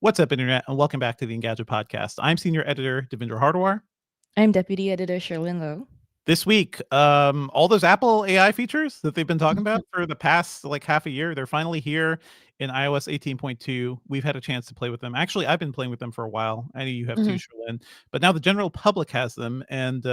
What's up, Internet, and welcome back to the Engadget podcast. I'm Senior Editor Devindra. I'm Deputy Editor Cherlynn Lowe. This week, all those Apple AI features that they've been talking about for the past like half a year, they're finally here in iOS 18.2. We've had a chance to play with them. Actually, I've been playing with them for a while. I know you have too, Mhm. Cherlynn, but now the general public has them, and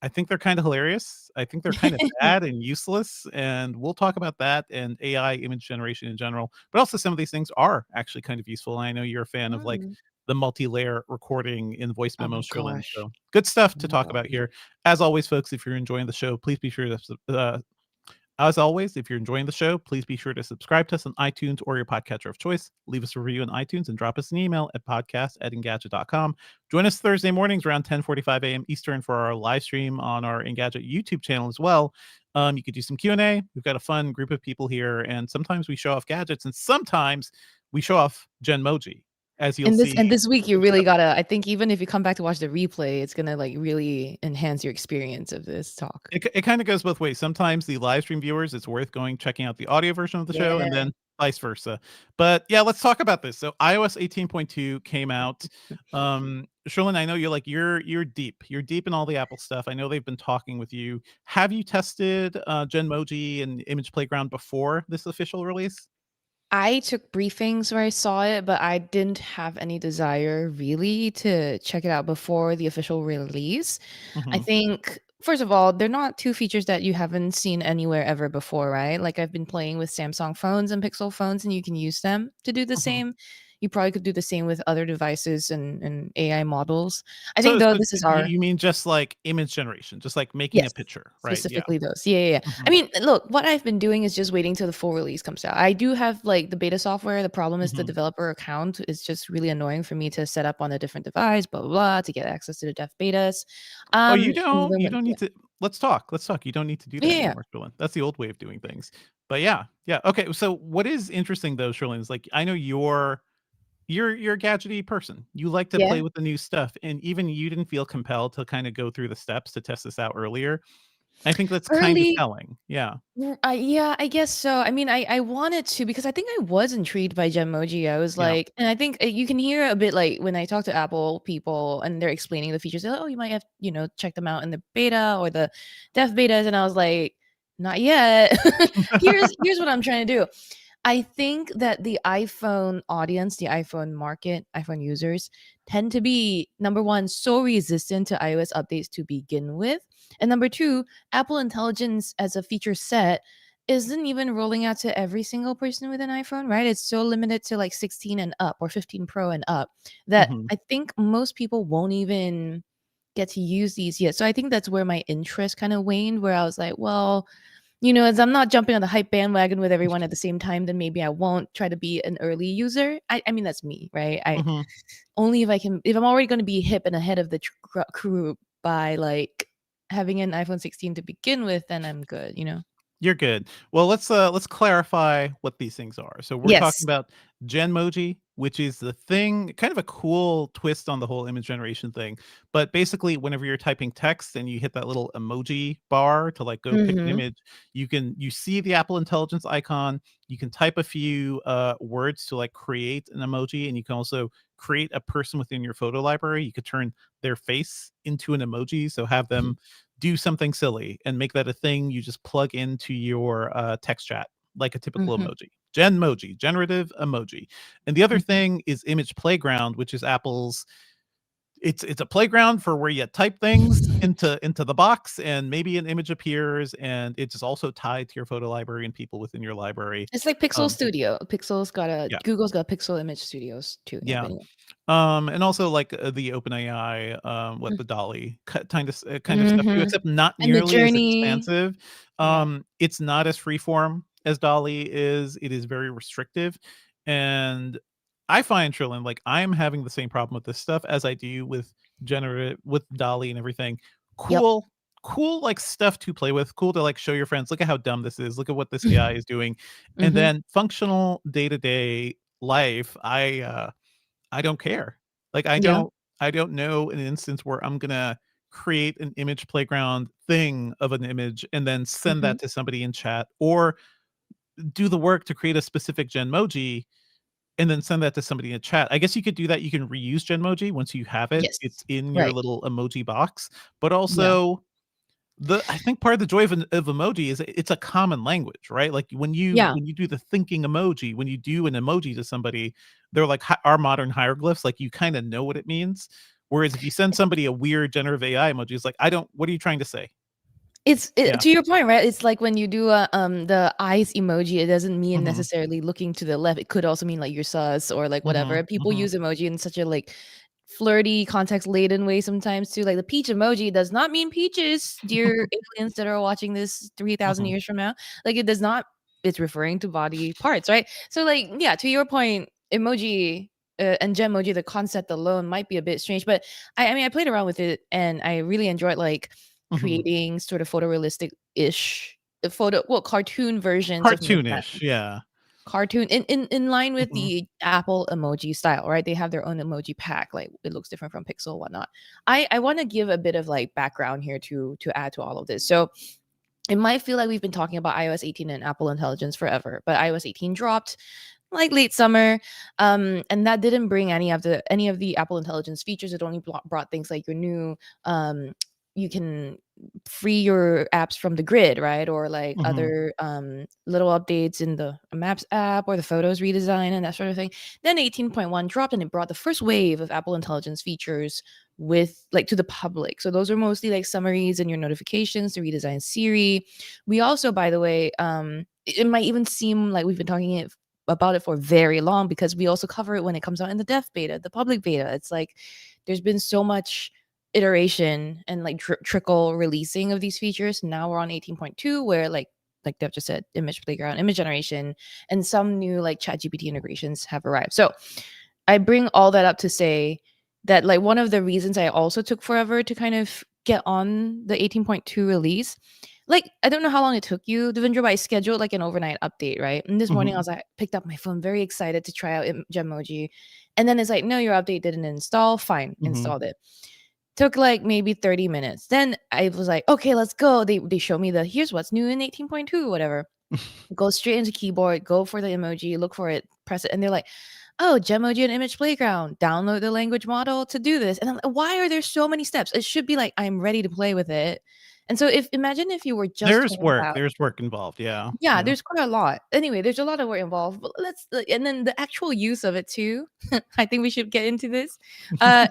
I think they're kind of hilarious. I think they're kind of bad and useless, and we'll talk about that and AI image generation in general. But also, some of these things are actually kind of useful. And I know you're a fan of like Mm. the multi-layer recording in voice Oh my memos, Sherlyn. gosh. So good stuff to talk Love about it. here. As always, folks, if you're enjoying the show, please be sure to as always, if you're enjoying the show, please be sure to subscribe to us on iTunes or your podcatcher of choice. Leave us a review on iTunes and drop us an email at podcast@engadget.com. Join us Thursday mornings around 10:45 a.m. Eastern for our live stream on our Engadget YouTube channel as well. You could do some Q&A. We've got a fun group of people here, and sometimes we show off gadgets, and sometimes we show off Genmoji, as you'll And this see. and this week you really gotta I think even if you come back to watch the replay, it's gonna like really enhance your experience of this talk. It kind of goes both ways. Sometimes the live stream viewers, it's worth going checking out the audio version of the show, and Yeah. then vice versa. But yeah, let's talk about this. So iOS 18.2 came out. Sherlyn, I know you're deep. You're deep in all the Apple stuff. I know they've been talking with you. Have you tested Genmoji and Image Playground before this official release? I took briefings where I saw it, but I didn't have any desire really to check it out before the official release. I Hmm. think, first of all, they're not two features that you haven't seen anywhere ever before, right? Like I've been playing with Samsung phones and Pixel phones, and you can use them to do the Hmm. same. You probably could do the same with other devices and AI models. I So, think though so this is you our you mean just like image generation, just like making a yes, picture, right? Yeah. specifically those. Yeah, yeah, yeah. I Hmm. mean, look, what I've been doing is just waiting till the full release comes out. I do have like the beta software. The problem is the Hmm. developer account is just really annoying for me to set up on a different device, blah blah blah, to get access to the dev betas. Oh, And you even don't need yeah, to. Let's talk. You don't need to do that yeah, yeah. anymore, Sherlyn. That's the old way of doing things. But yeah, yeah. Okay. So what is interesting though, Sherlyn, is like I know you're a gadgety person. You like to Yeah. play with the new stuff, and even you didn't feel compelled to kind of go through the steps to test this out earlier. I think that's kind of Early telling. Yeah. yeah, I guess so. I mean, I wanted to because I think I was intrigued by Genmoji. I was Yeah. like, and I think you can hear a bit like when I talk to Apple people and they're explaining the features. They're like, oh, you might have check them out in the beta or the dev betas, and I was like, not yet. Here's what I'm trying to do. I think that the iPhone audience, the iPhone market, iPhone users tend to be number one, so resistant to iOS updates to begin with. And number two, Apple Intelligence as a feature set isn't even rolling out to every single person with an iPhone, right? It's so limited to like 16 and up or 15 Pro and up that Hmm. I think most people won't even get to use these yet. So I think that's where my interest kind of waned, where I was like, well, as I'm not jumping on the hype bandwagon with everyone at the same time, then maybe I won't try to be an early user. I mean, that's me, right? I Hmm. only if I'm already going to be hip and ahead of the crew by like having an iPhone 16 to begin with, then I'm good. You're good. Well, let's clarify what these things are. So we're talking Yes. about Genmoji, which is the thing, kind of a cool twist on the whole image generation thing. But basically, whenever you're typing text and you hit that little emoji bar to like go pick an Mhm. image, you see the Apple Intelligence icon. You can type a few words to like create an emoji, and you can also create a person within your photo library. You could turn their face into an emoji, so have them do something silly and make that a thing you just plug into your text chat like a typical Mhm. emoji. Genmoji, generative emoji. And the other Mhm. thing is Image Playground, which is Apple's it's a playground for where you type things into the box and maybe an image appears, and it's also tied to your photo library and people within your library. It's like Pixel Um Studio. yeah. Google's got Pixel Image Studios too. Yeah, Yeah. but anyway. And also like the OpenAI, what Mm. the Dolly kind of stuff too, Mhm. except not And the nearly as journey. expansive. Yeah. It's not as freeform as Dolly is. It is very restrictive, and I find Trillin like I'm having the same problem with this stuff as I do with Dolly and everything. Yep. Cool, cool, like stuff to play with. Cool to like show your friends. Look at how dumb this is. Look at what this AI is doing, and Mhm. then functional day to day life. I don't care. Like, Yeah. I don't know an instance where I'm gonna create an image playground thing of an image and then send Mhm. that to somebody in chat or do the work to create a specific Genmoji and then send that to somebody in chat. I guess you could do that. You can reuse Genmoji once you have it. It's Yes. in your Right. little emoji box. But Yeah. also, I think part of the joy of emoji is it's a common language, right? Like Yeah. when you do the thinking emoji, when you do an emoji to somebody, they're like our modern hieroglyphs. Like you kind of know what it means. Whereas if you send somebody a weird generative AI emoji, it's like I don't. What are you trying to say? Yeah. To your point, right? It's like when you do the eyes emoji, it doesn't mean Hmm. necessarily looking to the left. It could also mean like you're sus or like Hmm. whatever. People Hmm. use emoji in such a like flirty, context laden way sometimes too. Like the peach emoji does not mean peaches, dear aliens that are watching this 3,000 Hmm. years from now. Like it does not. It's referring to body parts, right? So like yeah, to your point, emoji. And Genmoji, the concept alone might be a bit strange, but I mean, I played around with it and I really enjoyed like Hmm. creating sort of photorealistic-ish photo well, cartoon versions of Cartoonish. mismatches. Yeah. Cartoon in line with Hmm. the Apple emoji style, right? They have their own emoji pack, like, it looks different from Pixel, whatnot. I wanna give a bit of, like, background here to add to all of this. So, it might feel like we've been talking about iOS 18 and Apple Intelligence forever, but iOS 18 dropped, like, late summer, and that didn't bring any of the Apple Intelligence features. It only brought things like your new, you can free your apps from the grid, right? Or like Hmm. other little updates in the Maps app or the Photos redesign and that sort of thing. Then 18.1 dropped and it brought the first wave of Apple Intelligence features with like to the public. So those are mostly like summaries and your notifications, the redesigned Siri. We also, by the way, it might even seem like we've been about it for very long because we also cover it when it comes out in the dev beta, the public beta. It's like there's been so much iteration and like trickle releasing of these features. Now we're on 18.2 where like Dev just said, image playground, image generation, and some new like ChatGPT integrations have arrived. So I bring all that up to say that like one of the reasons I also took forever to kind of get on the 18.2 release, like I don't know how long it took you, Devindra, but I scheduled like an overnight update, right? And this morning I Hmm. was like, picked up my phone, very excited to try out Genmoji, and then it's like, no, your update didn't install. Fine, Hmm. installed it. Took like maybe 30 minutes. Then I was like, okay, let's go. They show me the here's what's new in 18.2, whatever. Go straight into keyboard, go for the emoji, look for it, press it, and they're like, oh, Genmoji and Image Playground, download the language model to do this. And I'm like, why are there so many steps? It should be like, I'm ready to play with it. And so if imagine if you were just There's told work. about There's work involved. Yeah. yeah, Yeah. there's quite a lot. Anyway, there's a lot of work involved, but let's and then the actual use of it too. I think we should get into this.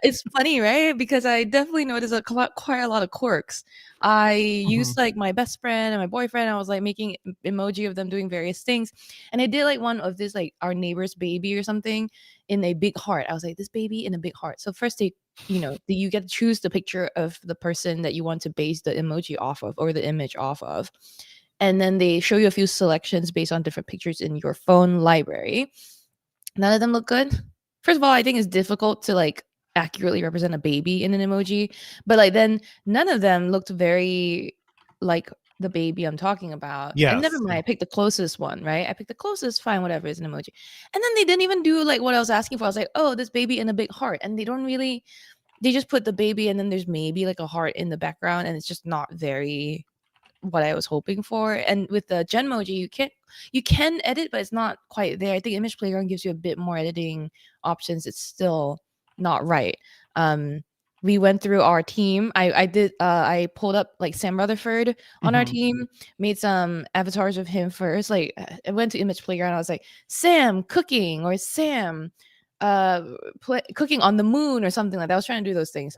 It's funny, right? Because I definitely noticed quite a lot of quirks. I Hmm. used like my best friend and my boyfriend. I was like making emoji of them doing various things, and I did like one of this like our neighbor's baby or something in a big heart. I was like this baby in a big heart. So first you get to choose the picture of the person that you want to base the emoji off of or the image off of, and then they show you a few selections based on different pictures in your phone library. None of them look good. First of all, I think it's difficult to like accurately represent a baby in an emoji, but like then none of them looked very like the baby I'm talking about. And never Yes. mind, I picked the closest one, right? I picked the closest, fine, whatever is an emoji. And then they didn't even do like what I was asking for. I was like, oh, this baby in a big heart. And they don't really, they just put the baby and then there's maybe like a heart in the background and it's just not very what I was hoping for. And with the Genmoji, you can edit, but it's not quite there. I think Image Playground gives you a bit more editing options. It's still not right. Um, we went through our team. I pulled up like Sam Rutherford on our Hmm. team, made some avatars of him first. Like I went to Image Playground. I was like Sam cooking or Sam cooking on the moon or something like that. I was trying to do those things.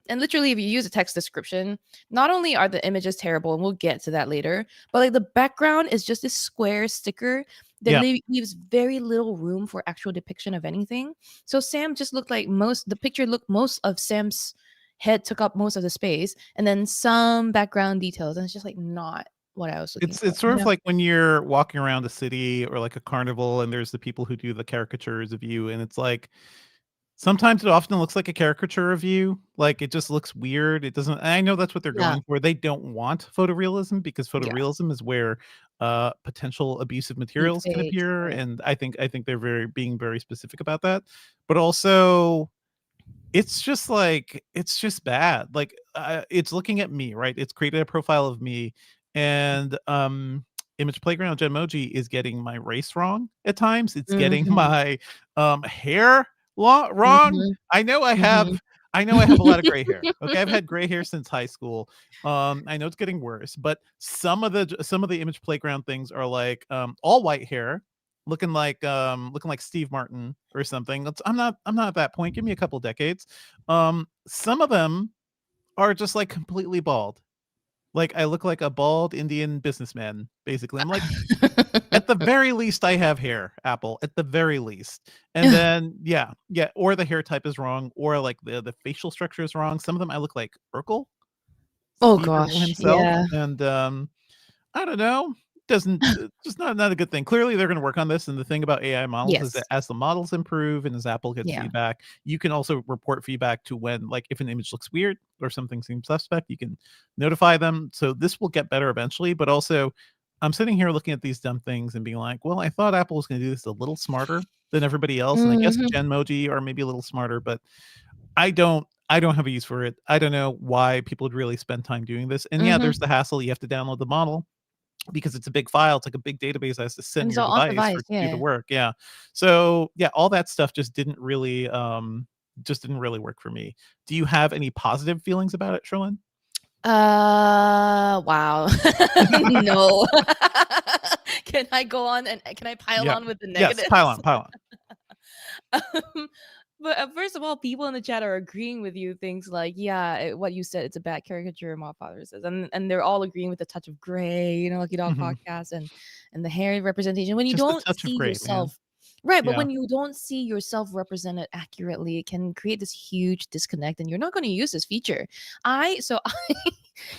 And literally, if you use a text description, not only are the images terrible, and we'll get to that later, but like the background is just this square sticker that Yeah. leaves very little room for actual depiction of anything. So Sam just looked like the picture looked most of Sam's head took up most of the space, and then some background details, and it's just like not what I was looking for. It's sort of like when you're walking around a city or like a carnival and there's the people who do the caricatures of you, and it's like sometimes it often looks like a caricature of you. Like it just looks weird. It doesn't. I know that's what they're Yeah, going for. They don't want photorealism because yeah, photorealism is where potential abusive deep materials can fakes, appear, right? and I think they're being very specific about that. But also it's just bad. Like, it's looking at me, right? It's created a profile of me, and, Image Playground Genmoji is getting my race wrong at times. It's getting Mhm. my hair wrong. Mhm. I know I Mhm. have I know I have a lot of gray hair. Okay, I've had gray hair since high school. I know it's getting worse, but some of the Image Playground things are like all white hair, looking like Steve Martin or something. I'm not at that point. Give me a couple decades. Some of them are just like completely bald. Like I look like a bald Indian businessman, basically. I'm like, at the very least, I have hair, Apple, at the very least. And then, yeah, or the hair type is wrong, or like the facial structure is wrong. Some of them I look like Urkel, Oh Steve Urkel gosh, himself, yeah. and I don't know. Doesn't just not a good thing. Clearly, they're going to work on this. And the thing about AI models is that Yes. as the models improve and as Apple gets Yeah. feedback, you can also report feedback to when, like, if an image looks weird or something seems suspect, you can notify them. So this will get better eventually. But also, I'm sitting here looking at these dumb things and being like, well, I thought Apple was going to do this a little smarter than everybody else, and I guess Mhm. Genmoji are maybe a little smarter, but I don't have a use for it. I don't know why people would really spend time doing this. And yeah, there's Mhm. the hassle. You have to download the model because it's a big file. It's like a big database that has to sit And in it's your all on device for device, it to do the yeah. work. Yeah. So yeah, all that stuff just didn't really work for me. Do you have any positive feelings about it, Sherlyn? Wow. No. Can I go on and can I pile Yeah. on with the Yes. Pile negatives? on, pile on. Um, but first of all, people in the chat are agreeing with you. Things like, yeah, what you said, it's a bad caricature. My father says, and they're all agreeing with the touch of gray, Lucky Dog Mhm. podcast and the hair representation. When you Just a don't touch of see great, man. yourself, right? But Yeah. when you don't see yourself represented accurately, it can create this huge disconnect, and you're not going to use this feature. I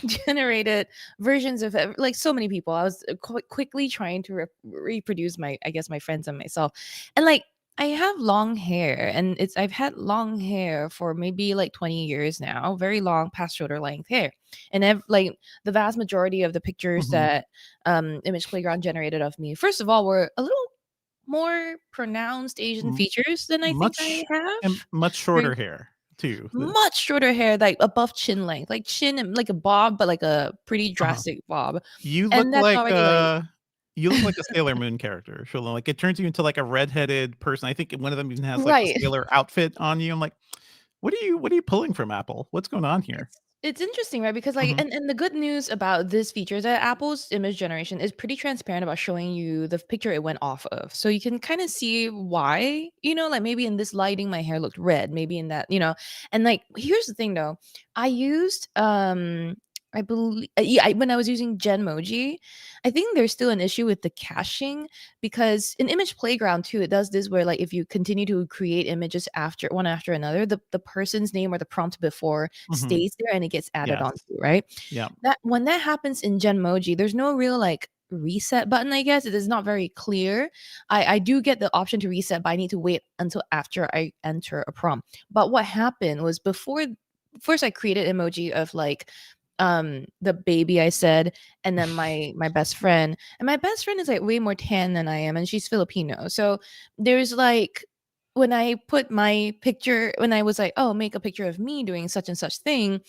generated versions of like so many people. I was quickly trying to reproduce my, I guess, my friends and myself, and like I have long hair, and I've had long hair for maybe like 20 years now, very long past shoulder length hair. And I've like the vast majority of the pictures Mhm. that Image Playground generated of me, first of all, were a little more pronounced Asian M features than I think I much and have. much Very shorter hair too. much shorter hair, like above chin length, like chin and like a bob, but like a pretty Uh-huh. drastic bob. You And look that's like, already like you look like a Sailor Moon character, Sherlyn, like, it turns you into, like, a redheaded person. I think one of them even has, like, the right. sailor outfit on you. I'm like, what are you pulling from Apple? What's going on here?" It's interesting, right? Because like Mhm, and the good news about this feature is that Apple's image generation is pretty transparent about showing you the picture it went off of. So you can kind of see why, like maybe in this lighting my hair looked red, maybe in that, And like here's the thing though. I used I believe yeah, when I was using Genmoji, I think there's still an issue with the caching because in Image Playground too, it does this where like if you continue to create images after one after another, the person's name or the prompt before mhm. stays there and it gets added Yes. onto, right? Yeah. That when that happens in Genmoji, there's no real like reset button, I guess. It is not very clear. I do get the option to reset, but I need to wait until after I enter a prompt. But what happened was before first I created emoji of like the baby I said, and then my best friend. And my best friend is like way more tan than I am, and she's Filipino. So there's like when I put my picture, when I was like, oh, make a picture of me doing such and such thing,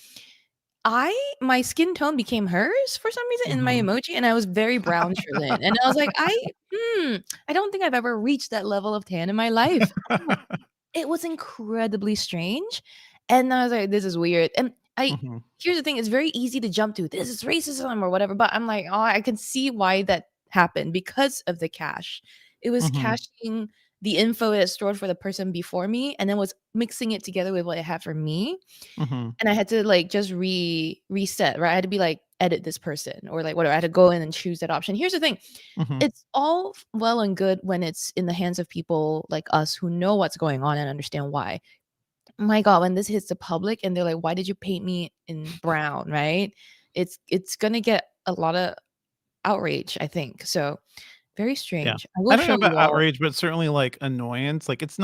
my skin tone became hers for some reason in my Mhm. emoji, and I was very brown Cherlynn. And I was like, I don't think I've ever reached that level of tan in my life. It was incredibly strange, and I was like, "This is weird." And I Mhm, here's the thing, it's very easy to jump to, "This is racism," or whatever, but I'm like, "Oh, I can see why that happened because of the cache." It was mhm, caching the info it stored for the person before me, and then was mixing it together with what it had for me, mhm, and I had to, like, just reset, right? I had to be like, "Edit this person," or, like, whatever. I had to go in and choose that option. Here's the thing, mhm. it's all well and good when it's in the hands of people like us who know what's going on and understand why. My God, when this hits the public and they're like, "Why did you paint me in brown?" Right? It's gonna get a lot of outrage, I think. So very Yeah. strange. I I will don't know show about you all. outrage, but certainly, like, annoyance. Like, this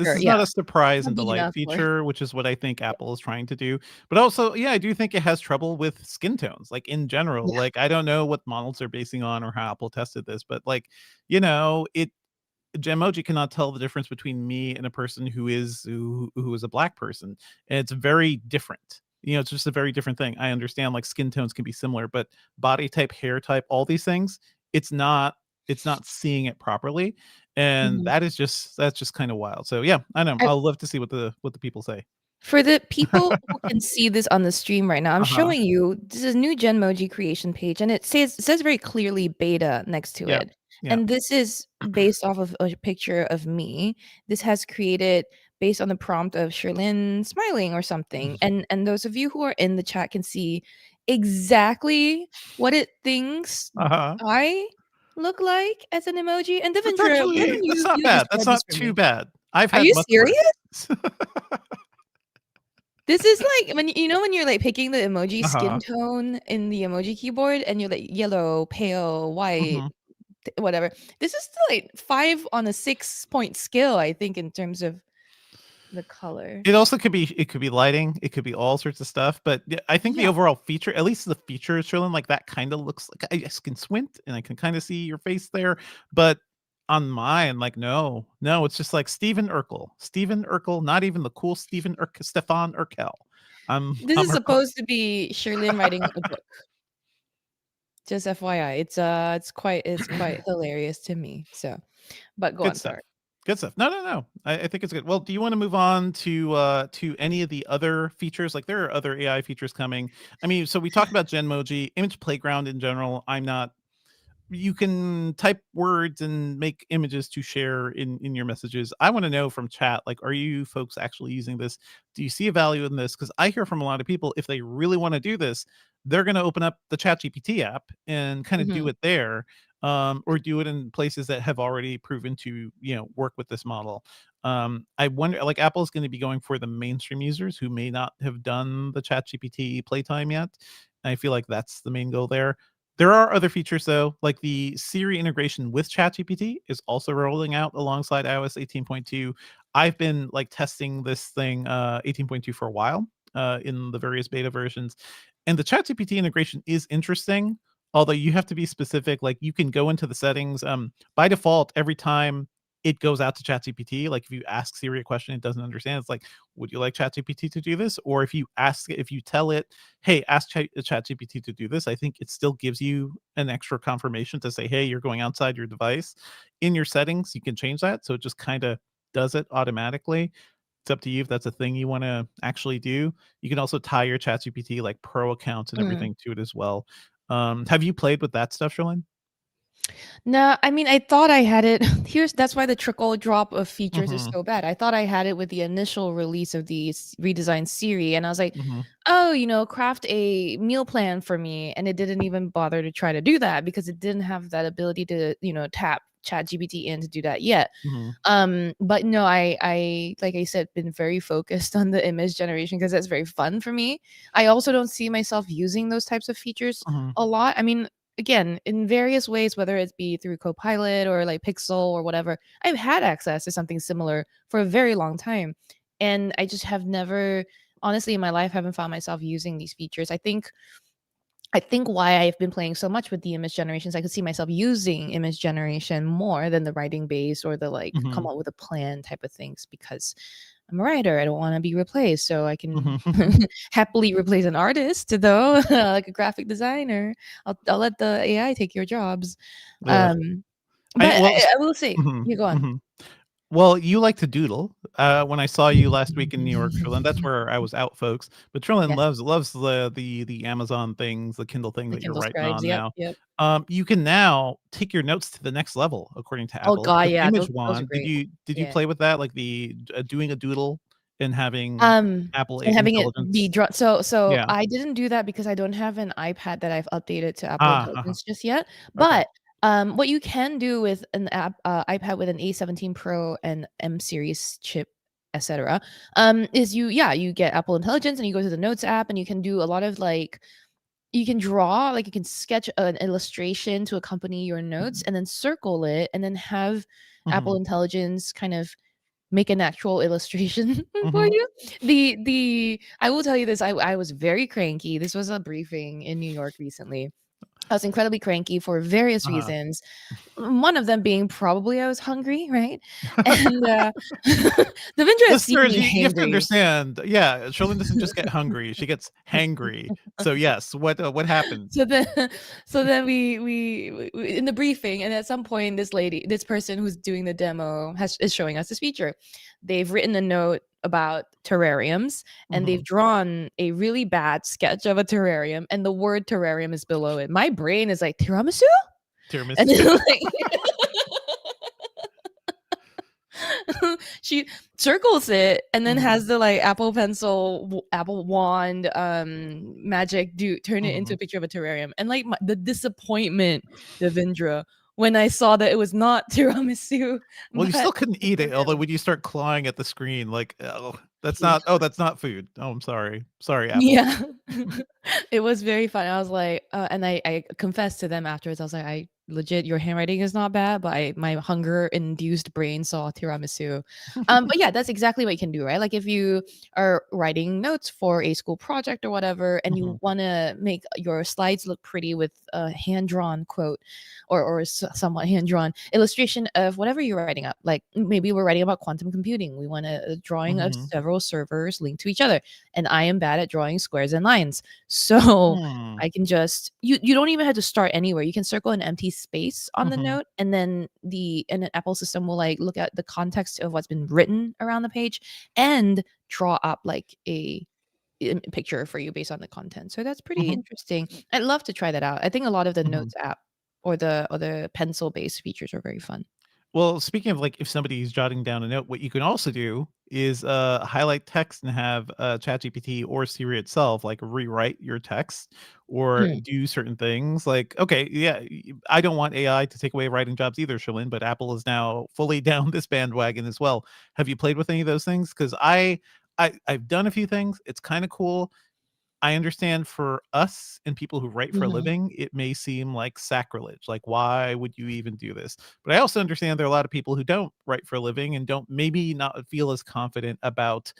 Sure, is yeah. not a surprise Not and big delight enough for feature, which is what I think Apple is trying to do. But also, yeah, I do think it has trouble with skin tones, like, in general. yeah. Like, I don't know what models they're basing on or how Apple tested this, but, like, it Genmoji cannot tell the difference between me and a person who is a black person, and it's very different. It's just a very different thing. I understand, like, skin tones can be similar, but body type, hair type, all these things, it's not seeing it properly, and Mhm. that's just kind of wild. So yeah, I know. I I'll love to see what the people say. For the people who can see this on the stream right now, I'm Uh-huh. showing you this is a new Genmoji creation page, and it says very clearly beta next to Yeah. it. Yeah. And this is based off of a picture of me. This has created based on the prompt of Cherlynn smiling or something. And those of you who are in the chat can see exactly what it thinks Uh-huh. I look like as an emoji. And Devindra, why don't That's you not you bad. That's describe this not for too me? bad. I've Are had you much serious? worse. This is like when when you're like picking the emoji skin Uh-huh. tone in the emoji keyboard and you're like yellow, pale, white, Mhm. whatever. This is still like 5 on a 6-point scale, I think, in terms of the color. It also could be lighting, it could be all sorts of stuff, but yeah, I think the Yeah. overall feature, at least the feature is showing like that kind of looks like I just can squint and I can kind of see your face there, but on mine, like no, it's just like Steven Urkel, not even the cool Stefan Urkel. This I'm is Urkel. supposed to be Cherlynn writing a book. Just FYI. It's quite hilarious to me. So, but go Good on, stuff. sorry. Good stuff. No. I think it's good. Well, do you want to move on to any of the other features? Like there are other AI features coming. I mean, so we talked about Genmoji, Image Playground in general. I'm not You can type words and make images to share in your messages. I want to know from chat, like, are you folks actually using this? Do you see a value in this? Because I hear from a lot of people, if they really want to do this, they're going to open up the Chat GPT app and kind of do Mhm. it there, or do it in places that have already proven to work with this model. I wonder, like, Apple's going to be going for the mainstream users who may not have done the Chat GPT playtime yet. I feel like that's the main goal there. There are other features though, like the Siri integration with ChatGPT is also rolling out alongside iOS 18.2. I've been like testing this thing 18.2 for a while in the various beta versions. And the ChatGPT integration is interesting, although you have to be specific. Like you can go into the settings by default every time it goes out to ChatGPT. Like if you ask Siri a question it doesn't understand, it's like, would you like ChatGPT to do this? Or if you tell it, hey, ask ChatGPT to do this, I think it still gives you an extra confirmation to say, hey, you're going outside your device. In your settings, you can change that. So it just kind of does it automatically. It's up to you if that's a thing you want to actually do. You can also tie your ChatGPT like pro accounts and Mm. everything to it as well. Have you played with that stuff, Sherlyn? No, I mean, I thought I had it. That's why the trickle drop of features is Mm-hmm. so bad. I thought I had it with the initial release of the redesigned Siri, and I was like, Mm-hmm. oh, craft a meal plan for me. And it didn't even bother to try to do that because it didn't have that ability to, tap Chat GPT in to do that yet. Mm-hmm. But no, I like I said, been very focused on the image generation because that's very fun for me. I also don't see myself using those types of features Mm-hmm. a lot. I mean, again, in various ways, whether it be through Copilot or like Pixel or whatever, I've had access to something similar for a very long time. And I just have never, honestly, in my life, haven't found myself using these features. I think why I've been playing so much with the image generations, I could see myself using image generation more than the writing base or the like Mm-hmm. come up with a plan type of things because I'm a writer. I don't want to be replaced. So I can Mm-hmm. happily replace an artist though, like a graphic designer. I'll let the AI take your jobs. Yeah. Um, I but well. I will say, Mhm, you go on. mhm. Well, you like to doodle. When I saw you last week in New York, Trillin, that's where I was out, folks. But Trillin Yes, loves the Amazon things, the Kindle thing the that you're Kindle writing scribes. on Yep, now. yep. You can now take your notes to the next level, according to Oh Apple, God, with yeah, Image those are Wand. great. Did you Yeah. play with that, like the doing a doodle and having Um, Apple and having it be Intelligence? drawn. So Yeah. I didn't do that because I don't have an iPad that I've updated to Apple Uh-huh. Intelligence just yet. Okay. But what you can do with an iPad with an A17 Pro and M series chip, etc., is you get Apple Intelligence and you go to the Notes app and you can do a lot of like you can draw, like you can sketch an illustration to accompany your notes Mhm. and then circle it and then have Apple Mhm. Intelligence kind of make an actual illustration for Mhm. you. The I will tell you this, I was very cranky. This was a briefing in New York recently. I was incredibly cranky for various Uh-huh. reasons. One of them being probably I was hungry, right? And, Devindra has seen Listeners, me you have to hangry. understand, yeah, Cherlynn doesn't just get hungry, she gets hangry. So, yes, what happened? So then so then we in the briefing, and at some point, this person who's doing the demo is showing us this feature. They've written a note about terrariums, and they've Mhm. drawn a really bad sketch of a terrarium, and the word terrarium is below it. My brain is like, "Tiramisu?" And Tiramisu. then, like she circles it and then Mhm, has the like Apple Pencil, Apple wand, magic do turn it into mhm. a picture of a terrarium, and like the disappointment, Devindra, when I saw that it was not tiramisu, Well, you but still couldn't a eat it, although terrarium. when you start clawing at the screen, like, Yeah. that's not food. Oh, I'm sorry. Sorry, Apple. Yeah. It was very fun. I was like, and I confessed to them afterwards. I was like, I legit, your handwriting is not bad, but my hunger induced brain saw tiramisu. But yeah, that's exactly what you can do, right? Like if you are writing notes for a school project or whatever, and you Mhm, want to make your slides look pretty with a hand drawn quote or somewhat hand drawn illustration of whatever you're writing up. Like maybe we're writing about quantum computing. We want a drawing of mhm. several servers linked to each other, and I am bad at drawing squares and lines. So Hmm, I can just you don't even have to start anywhere. You can circle an empty space on the mhm, note, and then an Apple system will like look at the context of what's been written around the page and draw up like a picture for you based on the content. So that's pretty mhm, interesting. I'd love to try that out. I think a lot of the mhm. Notes app or the pencil based features are very fun. Well, speaking of, like, if somebody's jotting down a note, what you can also do is, highlight text and have, ChatGPT or Siri itself, like, rewrite your text or Mm. do certain things. Like, okay, yeah, I don't want AI to take away writing jobs either, Shalyn, but Apple is now fully down this bandwagon as well. Have you played with any of those things? Because I've done a few things. It's kinda cool. I understand for us and people who write for a Mhm. living, it may seem like sacrilege. Like, why would you even do this? But I also understand there are a lot of people who don't write for a living and don't maybe not feel as confident about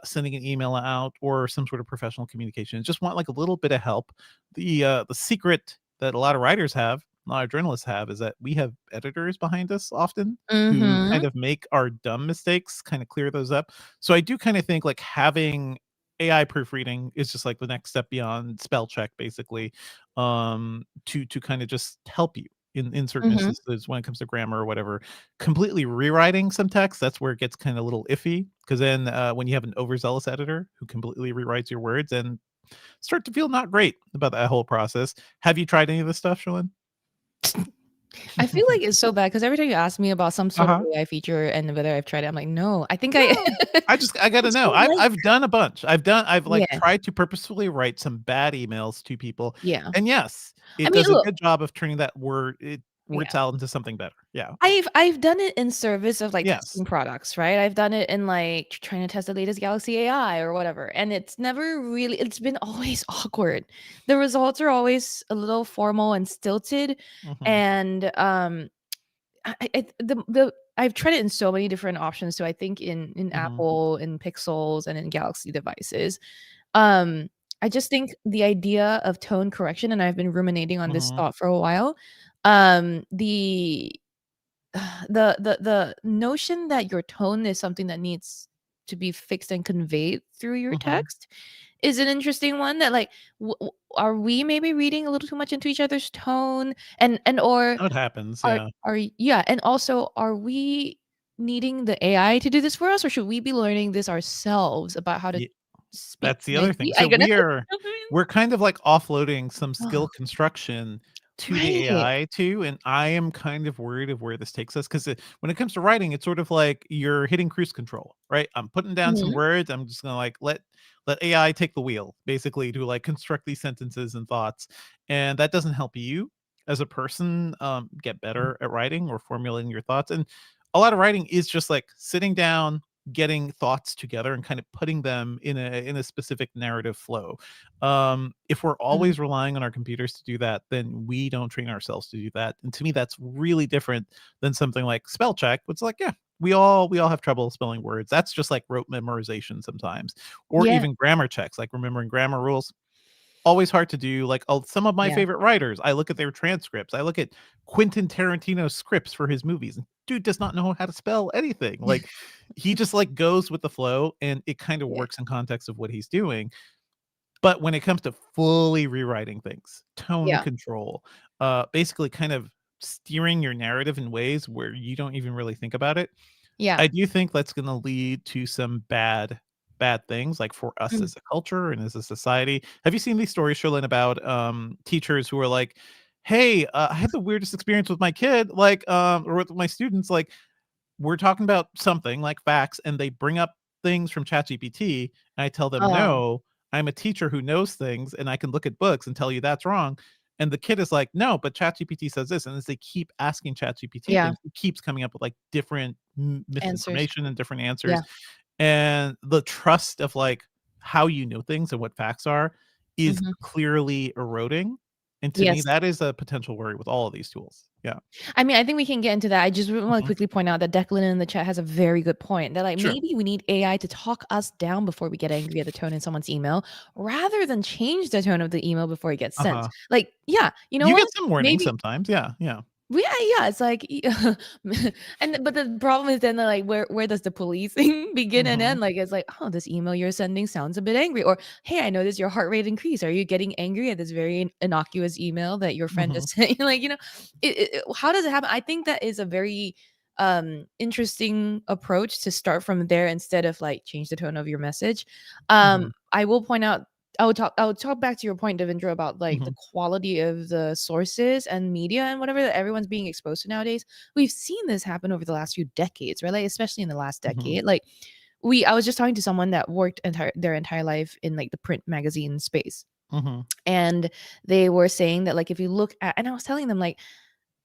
sending an email out or some sort of professional communication. Just want like a little bit of help. The secret that a lot of writers have, a lot of journalists have, is that we have editors behind us often who Mhm. kind of make our dumb mistakes, kind of clear those up. So I do kind of think like having AI proofreading is just like the next step beyond spell check, basically, to kind of just help you in certain Mhm. instances when it comes to grammar or whatever. Completely rewriting some text, that's where it gets kind of a little iffy because then when you have an overzealous editor who completely rewrites your words and start to feel not great about that whole process. Have you tried any of this stuff, Shalyn? I feel like it's so bad because every time you ask me about some sort of Uh-huh. AI feature and whether I've tried it, I'm like, "No, I think I." No. I gotta It's know. so light. I've done a bunch. I've, like, Yeah, tried to purposefully write some bad emails to people, yeah. and yes, I it mean, does a look, good job of turning that word yeah. salad into something better. Yeah. I've done it in service of, like, Yes. testing products, right? I've done it in, like, trying to test the latest Galaxy AI or whatever, and it's never really it's been always awkward. The results are always a little formal and stilted, Mhm. and, the I've tried it in so many different options, so I think in Mhm. Apple, in Pixels, and in Galaxy devices. Um, I just think the idea of tone correction, and I've been ruminating on this Mhm. thought for a while, the the notion that your tone is something that needs to be fixed and conveyed through your Mhm. text is an interesting one that, like, are we maybe reading a little too much into each other's tone? And or It happens, are yeah. yeah, and also, are we needing the AI to do this for us, or should we be learning this ourselves about how to speak That's the other thing. nicely? So I gonna we're kind of like offloading some Oh, skill construction to the right. AI too, and I am kind of worried of where this takes us because when it comes to writing, it's sort of like you're hitting cruise control, right? I'm putting down some Mhm, words. I'm just gonna like let AI take the wheel, basically, to like construct these sentences and thoughts, and that doesn't help you as a person get better at writing or formulating your thoughts. And a lot of writing is just like sitting down, getting thoughts together and kind of putting them in a specific narrative flow. If we're mhm. always relying on our computers to do that, then we don't train ourselves to do that. And to me, that's really different than something like spell check. It's like, yeah, we all have trouble spelling words. That's just like rote memorization sometimes, or Yeah. even grammar checks, like remembering grammar rules. always hard to do. Like, some of my Yeah. favorite writers, I look at their transcripts. I look at Quentin Tarantino's scripts for his movies, and dude does not know how to spell anything. Like, he just, like, goes with the flow, and it kind of Yeah. works in context of what he's doing. But when it comes to fully rewriting things, tone Yeah. control, basically kind of steering your narrative in ways where you don't even really think about it, Yeah. I do think that's gonna lead to some bad things, like, for us Mm. as a culture and as a society. Have you seen these stories, Sherlyn, about, teachers who are like, "Hey, I had the weirdest experience with my kid," like, or with my students, like, we're talking about something like facts, and they bring up things from ChatGPT, and I tell them, Oh, "No, I'm a teacher who knows things, and I can look at books and tell you that's wrong." And the kid is like, "No, but ChatGPT says this." And as they keep asking ChatGPT yeah. things, it keeps coming up with like different Answers. misinformation and different Yeah. answers. And the trust of like how you know things and what facts are is Mhm. clearly eroding. And to me, Yes. that is a potential worry with all of these tools. Yeah. I mean, I think we can get into that. I just wanna Mhm. quickly point out that Declan in the chat has a very good point, that, like, Sure. maybe we need AI to talk us down before we get angry at the tone in someone's email, rather than change the tone of the email before it gets sent. Uh-huh. Like, yeah, you know You what? get some warnings Maybe sometimes. Yeah. Yeah. yeah, yeah, it's like but the problem is then they're like, where does the policing begin and Mhm. end? Like, it's like, "Oh, this email you're sending sounds a bit angry," or, "Hey, I noticed your heart rate increased. Are you getting angry at this very innocuous email that your friend Mhm. just sent you?" Like, how does it happen? I think that is a very, interesting approach to start from there instead of, like, change the tone of your message. Mhm. I will point out I would talk back to your point, Devindra, about, like, the Mhm. quality of the sources and media and whatever that everyone's being exposed to nowadays. We've seen this happen over the last few decades, right? Like, especially in the last Mhm. decade. Like, I was just talking to someone that worked their entire life in, like, the print magazine space, Mhm. and they were saying that, like, if you look at and I was telling them, like,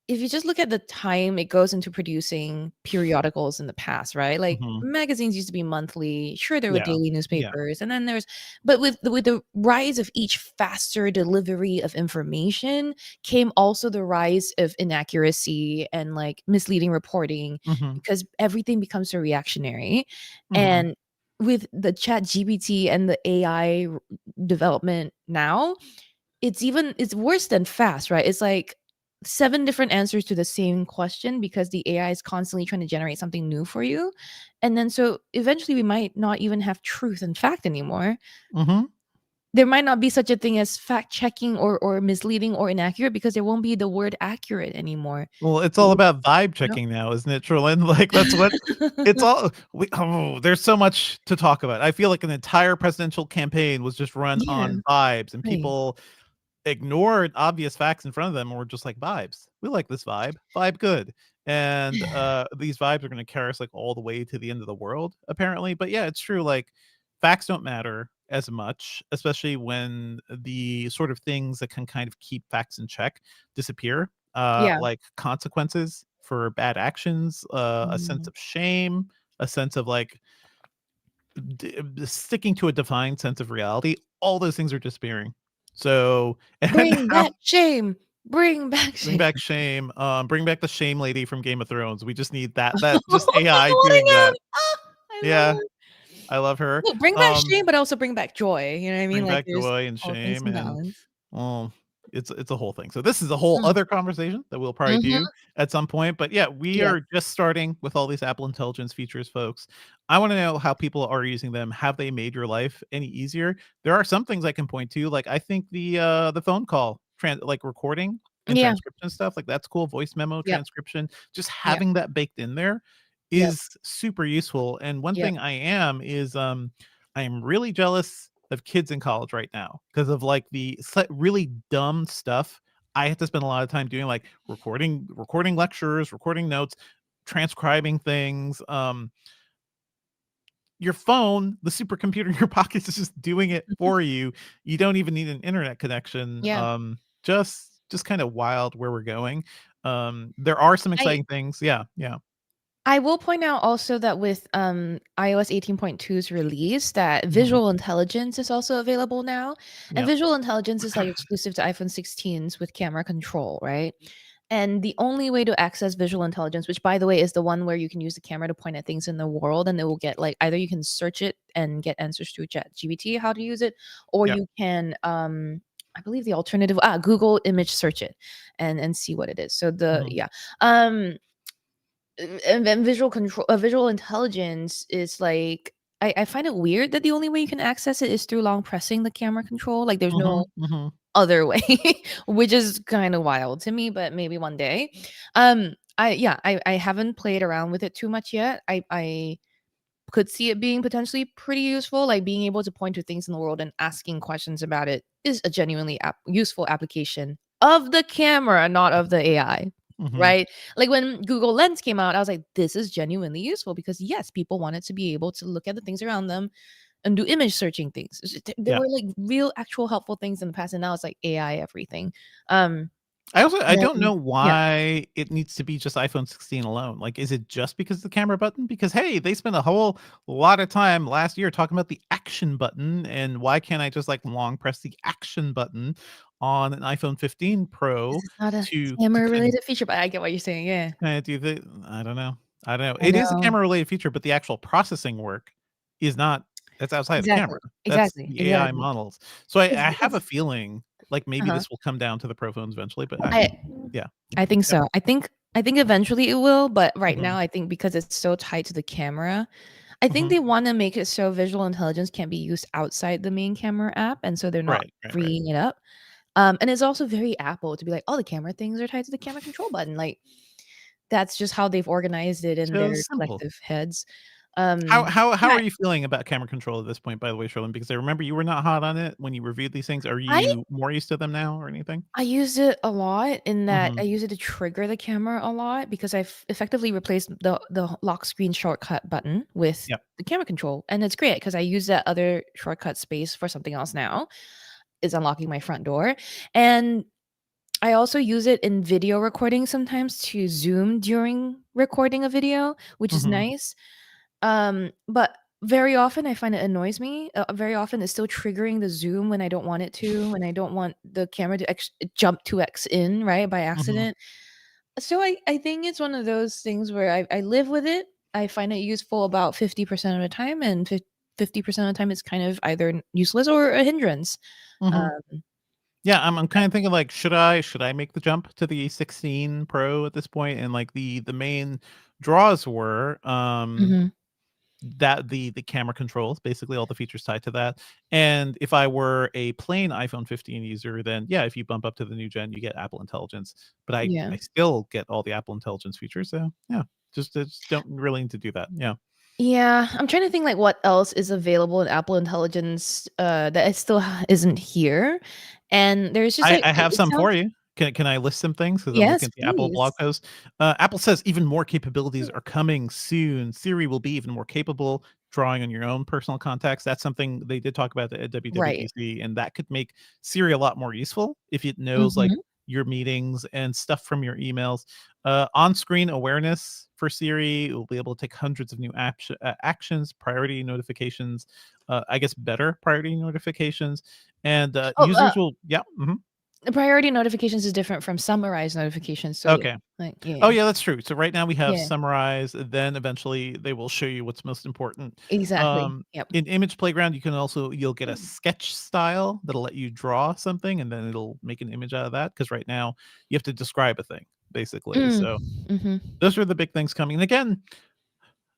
if you just look at the time it goes into producing periodicals in the past, right? Like, Mhm. magazines used to be monthly. Sure, there were Yeah. daily Yeah. newspapers, and then there's but with the rise of each faster delivery of information came also the rise of inaccuracy and, like, misleading reporting Mhm. because everything becomes so reactionary. Mhm. And with the Chat GPT and the AI development now, it's worse than fast, right? It's like 7 different answers to the same question because the AI is constantly trying to generate something new for you. And then so eventually we might not even have truth and fact anymore. Mhm. There might not be such a thing as fact checking or misleading or inaccurate because there won't be the word accurate anymore. Well, it's all You about vibe know? checking now, isn't it, Trillin? Like, that's what it's all there's so much to talk about. I feel like an entire presidential campaign was just run Yeah, on vibes, and right. people ignored obvious facts in front of them and were just like, "Vibes. We like this vibe. Vibe good." And, these vibes are gonna carry us, like, all the way to the end of the world, apparently. But, yeah, it's true, like, facts don't matter as much, especially when the sort of things that can kind of keep facts in check disappear, Yeah. like consequences for bad actions, a sense Mm. of shame, a sense of, like, sticking to a defined sense of reality. All those things are disappearing. So and Bring how back shame. Bring back bring shame. back shame, bring back the shame lady from Game of Thrones. We just need that just AI doing Nickelodeon. that. Ah, I love Yeah, her. I love her. Well, bring back Um, shame, but also bring back joy, you know what I mean? bring Like, back there's joy and all things shame in and balance. well, it's a whole thing. So this is a whole Mm, other conversation that we'll probably mhm, do at some point. But yeah, we yes, are just starting with all these Apple Intelligence features, folks. I want to know how people are using them. Have they made your life any easier? There are some things I can point to. Like I think the phone call like recording and yeah, transcription stuff, like that's cool. Voice memo yep, transcription, just yep, having that baked in there yep, is super useful. And one yep, thing I am really jealous of kids in college right now because of like the really dumb stuff I have to spend a lot of time doing, like recording lectures, recording notes, transcribing things. Your phone, the supercomputer in your pocket is just doing it mhm, for you. You don't even need an internet connection. yeah. Just kind of wild where we're going. There are some I exciting things. Yeah, yeah, I will point out also that with, iOS 18.2's release that mhm, visual intelligence is also available now, and yeah, visual intelligence is, like, exclusive to iPhone 16s with camera control, right? And the only way to access visual intelligence, which by the way is the one where you can use the camera to point at things in the world and it will get like either you can search it and get answers through ChatGPT how to use it, or yeah, you can I believe the alternative, Google image search it and see what it is. So Mhm. um and then visual intelligence is like, I find it weird that the only way you can access it is through long pressing the camera control. Like there's no Mhm. Mhm. other way, which is kind of wild to me, but maybe one day. I haven't played around with it too much yet. I could see it being potentially pretty useful, like being able to point to things in the world and asking questions about it is a genuinely useful application of the camera, not of the AI. Mhm. Right? Like when Google Lens came out, I was like, this is genuinely useful because yes, people wanted to be able to look at the things around them and do image searching things. There Yeah. were like real, actual helpful things in the past, and now it's like AI everything. Um, I don't then know yeah, why it needs to be just iPhone 16 alone. Like, is it just because of the camera button? Because hey, they spent a whole lot of time last year talking about the action button, and why can't I just like long press the action button on an iPhone 15 this Pro is not a to camera related feature, but I get what you're saying. Yeah, kind of do the I don't know. I don't know. I It is a know. camera related feature, but the actual processing work is not. That's outside of the Exactly. camera. That's the AI Exactly. models. So I have a Because feeling like maybe uh-huh. this will come down to the Pro phones eventually, but I I yeah. I think Yep. so. I think eventually it will, but right Mhm. now I think because it's so tied to the camera, I think Mhm. they wanna make it so visual intelligence can't be used outside the main camera app, and so they're not Right, right, right. freeing it up. And it's also very Apple to be like, "Oh, the camera things are tied to the camera control button." Like, that's just how they've organized it in So their simple. collective heads. How Yeah, are you feeling about camera control at this point, by the way, Sherlyn? Because I remember you were not hot on it when you reviewed these things. Are I you more used to them now or anything? I use it a lot in that I Mhm. use it to trigger the camera a lot because I've effectively replaced the lock screen shortcut button with Yep. the camera control, and it's great because I use that other shortcut space for something else now, is unlocking my front door, and I also use it in video recording sometimes to zoom during recording a video, which is Mhm. nice. But very often I find it annoys me. Very often it's still triggering the zoom when I don't want it to, when I don't want the camera to jump 2x in, right, by Mhm. accident. So I think it's one of those things where I live with it. I find it useful about 50% of the time, and 50% of the time it's kind of either useless or a hindrance. Mhm. Um, Yeah, I'm kind of thinking like, should I make the jump to the 16 Pro at this point? And like the main draws were mhm, that the camera controls, basically all the features tied to that. And if I were a plain iPhone 15 user, then yeah, if you bump up to the new gen, you get Apple Intelligence. But yeah. I still get all the Apple Intelligence features. So yeah, just don't really need to do that. Yeah. Yeah, I'm trying to think like what else is available in Apple Intelligence, that is still isn't here, and there's just like I have it some for sounds. you. Can I list some things? Because 'Cause I'm looking Yes, at the Apple blog please. post. Apple says even more capabilities are coming soon. Siri will be even more capable, drawing on your own personal contacts. That's something they did talk about at Right. WWDC, and that could make Siri a lot more useful if it knows, like, Mhm. your meetings and stuff from your emails. On-screen awareness for Siri, it will be able to take hundreds of new actions, priority notifications, I guess better priority notifications, and, Oh, users will yeah, mhm. the priority notifications is different from summarize notifications, so yeah, Okay. like yeah, Oh, yeah, that's true. So right now we have yeah, summarize, then eventually they will show you what's most important. exactly. Um, Yep. in Image Playground, you'll get a sketch style that'll let you draw something, and then it'll make an image out of that. Because right now you have to describe a thing, basically. Mm, So mhm. those are the big things coming. And again,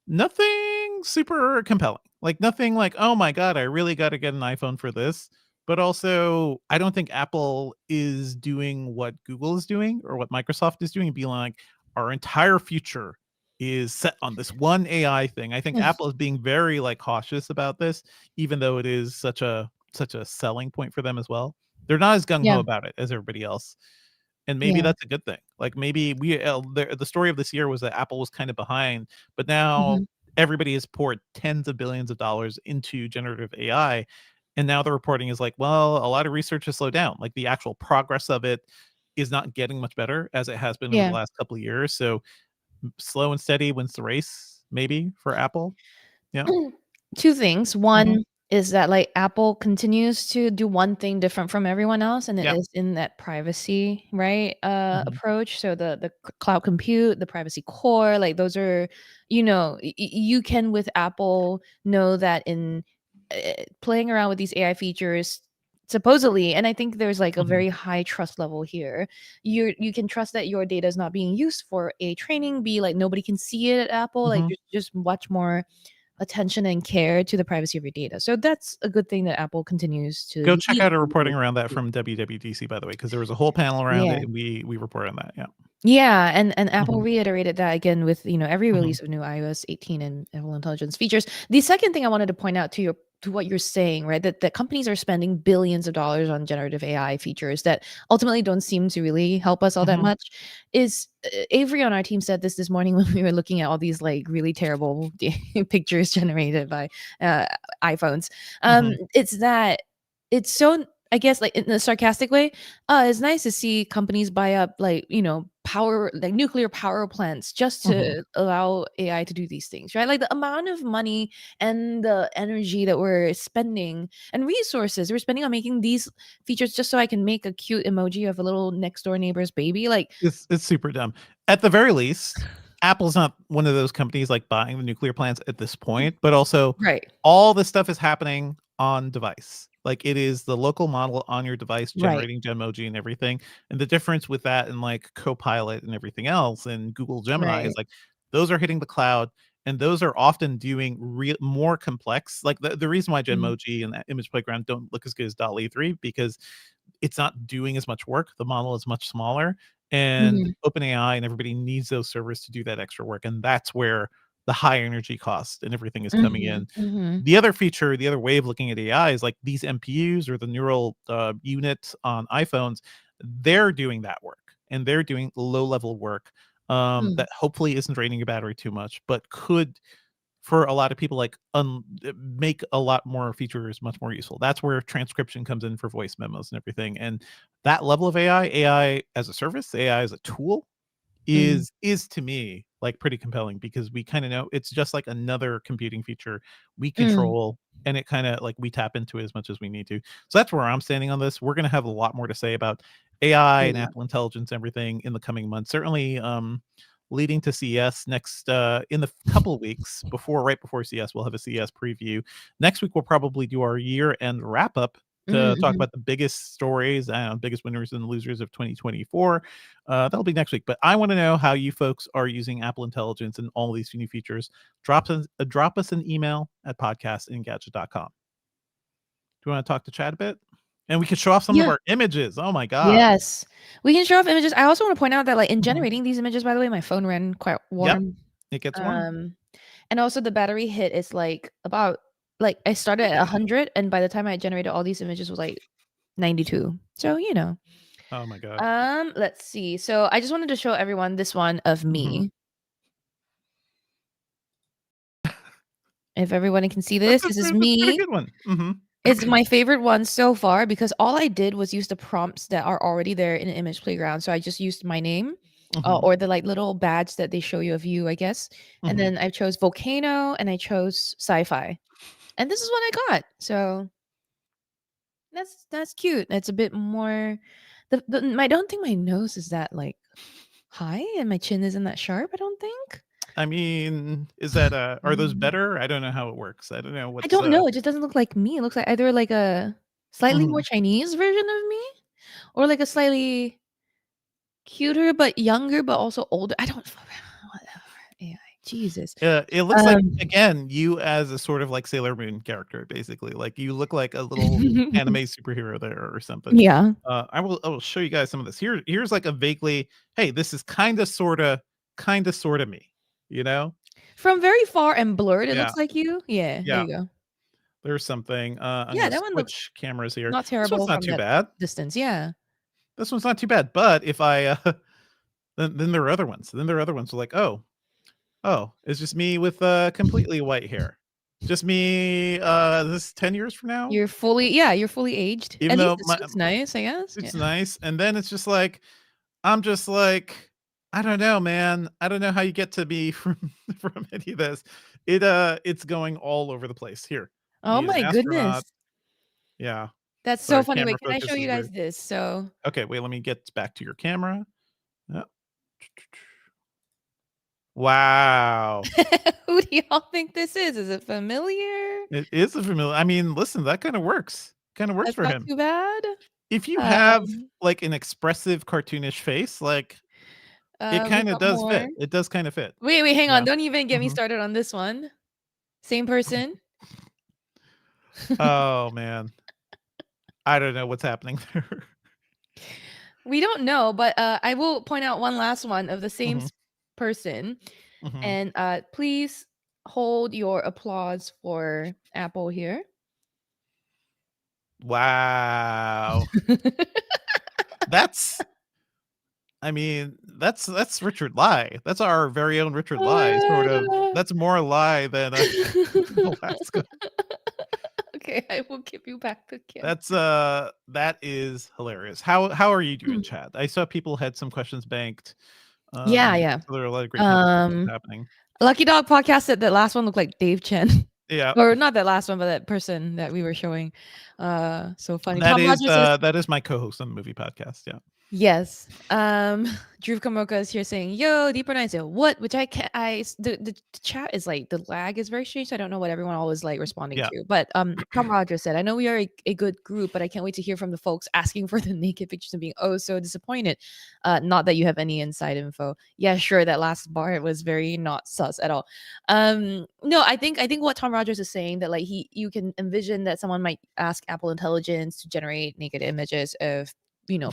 nothing super compelling. Like, nothing like, "Oh my god, I really gotta get an iPhone for this." But also, I don't think Apple is doing what Google is doing or what Microsoft is doing, being like, "Our entire future is set on this one AI thing." I think Mm, Apple is being very, like, cautious about this, even though it is such a selling point for them as well. They're not as gung ho yeah, about it as everybody else. And maybe yeah, that's a good thing. Like, maybe the story of this year was that Apple was kinda behind, but now mhm, everybody has poured tens of billions of dollars into generative AI, and now the reporting is like, well, a lot of research has slowed down. Like, the actual progress of it is not getting much better as it has been over the yeah. last couple of years, so slow and steady wins the race, maybe, for Apple. Yeah. 2 things. Mhm. One is that, like, Apple continues to do one thing different from everyone else, and it Yep. is in that privacy, right, Mhm. approach. So the cloud compute, the privacy core, like, those are, you can, with Apple, know that in, playing around with these AI features supposedly, and I think there's like a Mhm. very high trust level here. You can trust that your data is not being used for a training, b like nobody can see it at Apple, like Mhm. there's just much more attention and care to the privacy of your data. So that's a good thing that Apple continues to Go check lead out our in reporting this around that field. from WWDC, by the way, because there was a whole panel around Yeah. it, and we report on that. Yeah. Yeah, and Apple Mhm. reiterated that again with, every Mhm. release of new iOS 18 and Apple Intelligence features. The second thing I wanted to point out to what you're saying, right? That companies are spending billions of dollars on generative AI features that ultimately don't seem to really help us all that Mhm. much. Is Avery on our team said this morning when we were looking at all these like really terrible pictures generated by uh, iPhones. Mhm. It's that it's so, I guess, like in a sarcastic way, it's nice to see companies buy up like, power, like nuclear power plants just Mhm. to allow AI to do these things, right? Like the amount of money and the energy that we're spending and resources we're spending on making these features just so I can make a cute emoji of a little next door neighbor's baby. Like, It's super dumb. At the very least, Apple's not one of those companies, like, buying the nuclear plants at this point, but also right, all this stuff is happening on device. Like, it is the local model on your device right, generating Genmoji and everything, and the difference with that and, like, Copilot and everything else and Google Gemini is, right. like, those are hitting the cloud, and those are often doing real more complex like, the reason why Mm, Genmoji and that image playground don't look as good as DALL-E 3 because it's not doing as much work. The model is much smaller, and mhm, OpenAI and everybody needs those servers to do that extra work, and that's where the high energy cost and everything is coming mhm, in. mhm, The other feature, the other way of looking at AI is like these MPUs or the neural units on iPhones, they're doing that work and they're doing low level work mm, that hopefully isn't draining your battery too much, but could for a lot of people, like, make a lot more features much more useful. That's where transcription comes in for voice memos and everything, and that level of AI as a service, AI as a tool mm, is to me, like, pretty compelling because we kinda know it's just like another computing feature we mm. control, and it kinda like, we tap into it as much as we need to. So that's where I'm standing on this. We're gonna have a lot more to say about AI and Yeah. Apple Intelligence, everything in the coming months. Certainly, leading to CES next, in the couple of weeks right before CES, we'll have a CES preview. Next week, we'll probably do our year-end wrap-up to talk Mhm. about the biggest stories, biggest winners and losers of 2024. That'll be next week. But I want to know how you folks are using Apple Intelligence and all these new features. Drop us an email at podcast@engadget.com. Do you want to talk to Chad a bit? And we could show off some of Yeah. our images. Oh my god. Yes. We can show off images. I also wanna point out that, like, in Mhm. generating these images, by the way, my phone ran quite Yep, warm. it gets warm. Um, and also the battery hit is, like, about like, I started at 100, and by the time I generated all these images was, like, 92. So, Oh my god. let's see. So, I just wanted to show everyone this one of Mhm. me. If everyone can see this is That's a pretty me. good one. Mhm. It's my favorite one so far because all I did was use the prompts that are already there in the image playground. So I just used my name, Mhm. or the like little badge that they show you of you, I guess. And Mhm. then I chose volcano and I chose sci-fi. And this is what I got. So that's cute. It's a bit more I don't think my nose is that like high and my chin isn't that sharp, I don't think. I mean, is that, are those Mm. better? I don't know how it works. I don't know I what's, don't know. It just doesn't look like me. It looks like either like a slightly more mhm. Chinese version of me or like a slightly cuter, but younger, but also older. I don't whatever. AI. Jesus. It looks like, Um again, you as a sort of like Sailor Moon character, basically. Like, you look like a little anime superhero there or something. Yeah. I will show you guys some of this. Here's like a vaguely, "Hey, this is kinda sorta me," you know? From very far and blurred, it Yeah, looks like you. Yeah, there yeah. you go. There's something. I'm Yeah, gonna that one looks switch cameras here. not This one's terrible not from too that bad. distance. Yeah. This one's not too bad, but if I, then there are other ones. Then there are other ones like, "Oh, it's just me with, completely white hair. Just me, this 10 years from now?" You're fully aged. Even At least though the my suit's nice, I guess. Yeah. suit's nice, and then it's just like, I'm just like, I don't know, man. I don't know how you get to be from from any of this. It's going all over the place. Here, Oh me as an my goodness. astronaut. Yeah. That's so Sorry, funny. camera Wait, can I show focus you is guys weird. this? So, Okay, wait, let me get back to your camera. Yep. Wow. who do y'all think this is? Is it familiar? It is a familiar I mean, listen, that kinda works. kind of works That's for not him. too bad. If you have Um, like an expressive cartoonish face, like it we kind of got does more. fit. It does kind of fit. Wait, hang on. Yeah. Don't even get me Mhm. started on this one. Same person. Oh man, I don't know what's happening there. We don't know, but I will point out one last one of the same Mhm, person. mhm. And please hold your applause for Apple here. Wow, that's. I mean, that's Richard Lai. That's our very own Richard Lai, sort of. That's more Lai than Alaska. Okay, I will give you back the gift. That is hilarious. How are you doing, chat? I saw people had some questions banked. Yeah. So there are a lot of great conversations Um, happening. Lucky Dog podcast said that last one looked like Dave Chen. Yeah, Or not that last one, but that person that we were showing. So funny. Tom Rogers says that is my co-host on the movie podcast. Yeah. yes. Drew Kamoka is here saying, "Yo, Deeper Nine said what?" Which I can't. The chat is like the lag is very strange. So I don't know what everyone always like responding Yeah. to. But Tom Rogers said, "I know we are a good group, but I can't wait to hear from the folks asking for the naked pictures and being oh so disappointed. Not that you have any inside info. Yeah, sure. That last bar was very not sus at all. No, I think what Tom Rogers is saying that like you can envision that someone might ask Apple Intelligence to generate naked images of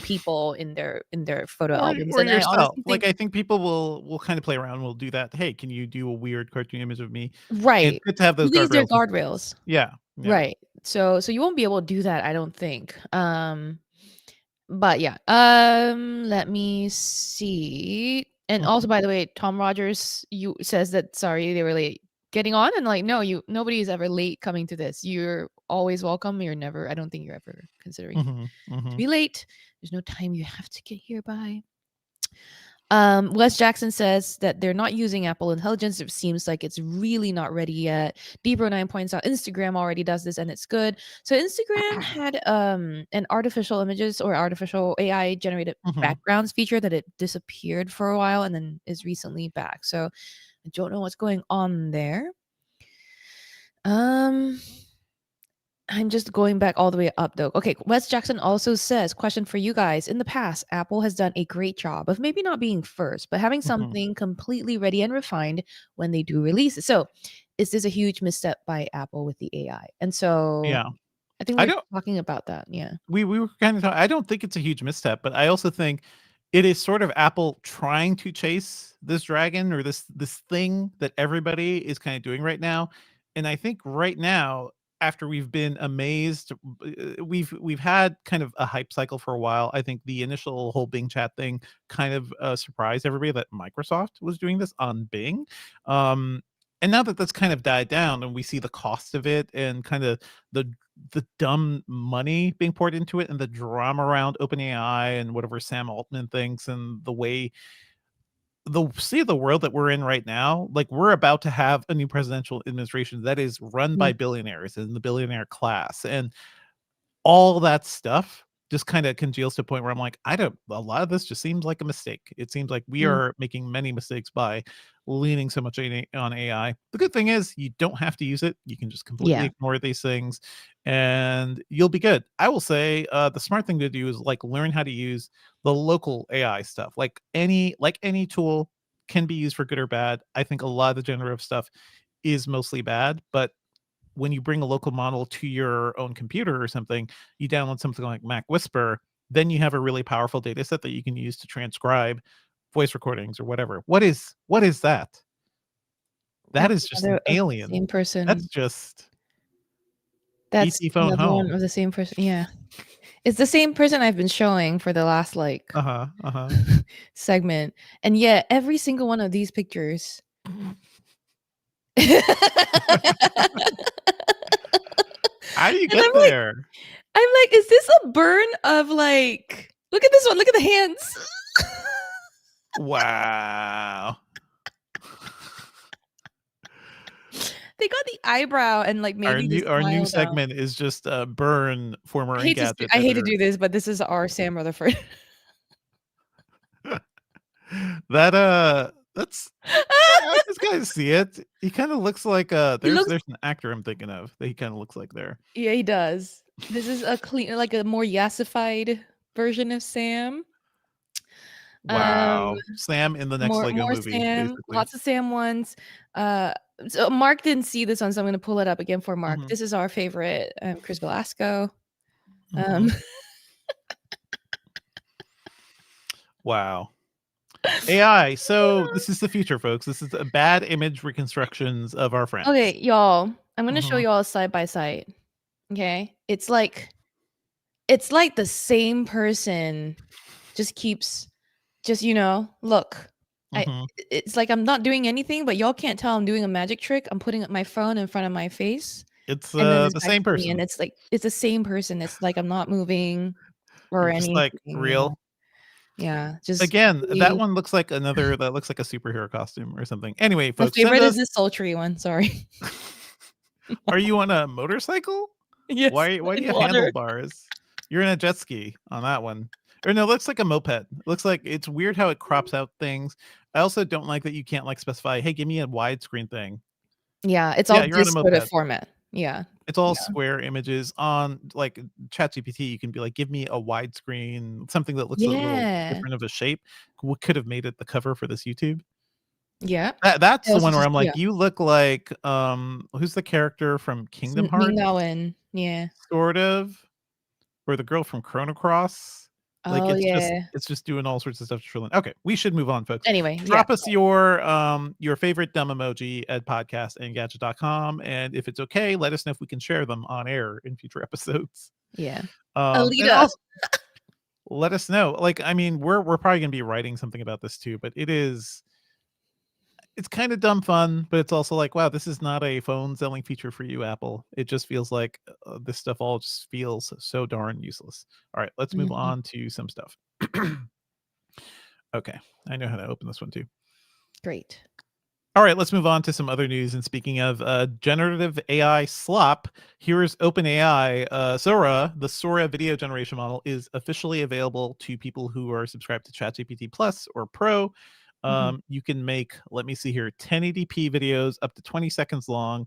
people in their photo albums, Or and I yourself. honestly Like think I think people will kind of play around. Will do that. Hey, can you do a weird cartoon image of me? It's right, good to have those these are guardrails in place. guardrails, Yeah. Yeah. right? So you won't be able to do that, I don't think. But yeah, let me see. And also, Mhm, by the way, Tom Rogers you says that sorry they were late getting on, and like no, nobody is ever late coming to this. You're always welcome. You're never. I don't think you're ever considering mhm, to mhm, be late. There's no time you have to get here by. Wes Jackson says that they're not using Apple Intelligence. It seems like it's really not ready yet. Debro9 points out Instagram already does this and it's good. So Instagram had an artificial images or artificial AI generated mhm. backgrounds feature that it disappeared for a while and then is recently back. So I don't know what's going on there. Um I'm just going back all the way up though. Okay, Wes Jackson also says, question for you guys. In the past, Apple has done a great job of maybe not being first, but having Mhm. something completely ready and refined when they do release it. So, is this a huge misstep by Apple with the AI? And so, Yeah. I think I we're don't talking about that. Yeah. we were kind of I don't think it's a huge misstep, but I also think it is sort of Apple trying to chase this dragon or this thing that everybody is kind of doing right now. And I think right now, after we've been amazed, we've had kind of a hype cycle for a while. I think the initial whole Bing chat thing kind of surprised everybody that Microsoft was doing this on Bing. Um, and now that that's kind of died down and we see the cost of it and kind of the the dumb money being poured into it and the drama around OpenAI and whatever Sam Altman thinks and the way the state of the world that we're in right now, like we're about to have a new presidential administration that is run by Mm, billionaires in the billionaire class. And all that stuff just kinda congeals to a point where I'm like, I don't a lot of this just seems like a mistake. It seems like we mm, are making many mistakes by leaning so much on AI. The good thing is you don't have to use it. You can just completely yeah. ignore these things and you'll be good. I will say, the smart thing to do is, like, learn how to use the local AI stuff. Like any tool can be used for good or bad. I think a lot of the generative stuff is mostly bad, but when you bring a local model to your own computer or something, you download something like Mac Whisper, then you have a really powerful data set that you can use to transcribe voice recordings or whatever. What is that? That That's is just an another of the alien. same That's person. just That's ET phone another one home. of the same person. Yeah. It's the same person I've been showing for the last like Uh-huh, uh-huh. segment. And yet every single one of these pictures and How do you I'm get like there? is this a burn of like look at this one, look at the hands. Wow. They got the eyebrow and like Our maybe the new smile down. segment is just, Burn, former Engadget I hate to editor. do this, but this is our Sam Rutherford. That's I just kinda see it. He kinda looks like, He looks there's an actor I'm thinking of that he kinda looks like there. yeah, he does. This is a clean, like a more yassified version of Sam. Um, Wow. Sam in the next Lego more movie, Sam, basically. lots of Sam ones. Uh, so Mark didn't see this one, so I'm gonna pull it up again for Mark. Mhm, This is our favorite, Chris Velasco. Um, mhm. Wow. AI. So this is the future, folks. This is a bad image reconstructions of our friends. okay, y'all, I'm gonna show Mhm, y'all a side by side. Okay, it's like the same person just keeps just look. I mhm. it's like I'm not doing anything, but y'all can't tell I'm doing a magic trick. I'm putting my phone in front of my face, It's, and then it's the back same to me, and person. it's like it's the same person. It's like I'm not moving or You're just anything. like, "Real?" Yeah, just Again, that really one looks like that looks like a superhero costume or something. Anyway, my folks, send favorite is us. this sultry one, sorry. Are you on a motorcycle? Yes, Why do in you have water. handlebars? You're in a jet ski on that one. Or no, it looks like a moped. It looks like it's weird how it crops out things. I also don't like that you can't, like, specify, "Hey, give me a widescreen thing." Yeah, it's Yeah, all you're on a this sort of moped. format. Yeah. It's all Yeah. square images on, like, ChatGPT. You can be like, "Give me a widescreen, something that looks a little Yeah. different of a shape." What could have made it the cover for this YouTube? Yeah. That's It the also one where just I'm yeah. like, "You look like," who's the character from It's Kingdom Hearts? Ming-Na yeah. Sort of, or the girl from Chrono Cross. Like, Oh, yeah. it's just doing all sorts of stuff to Sherlyn. Okay, we should move on, folks. Anyway, yeah. Drop us your favorite dumb emoji at podcast@engadget.com, and if it's okay, let us know if we can share them on air in future episodes. Yeah. And Alita. also let us know. Like, I mean, we're probably gonna be writing something about this too, but it's kind of dumb fun, but it's also like, wow, this is not a phone selling feature for you, Apple. It just feels like this stuff all just feels so darn useless. All right, let's move Mhm. on to some stuff. Okay, I know how to open this one too. Great. All right, let's move on to some other news. And speaking of generative AI slop, here's OpenAI. Sora, the Sora video generation model, is officially available to people who are subscribed to ChatGPT Plus or Pro. Mhm. You can make, let me see here, 1080p videos up to 20 seconds long.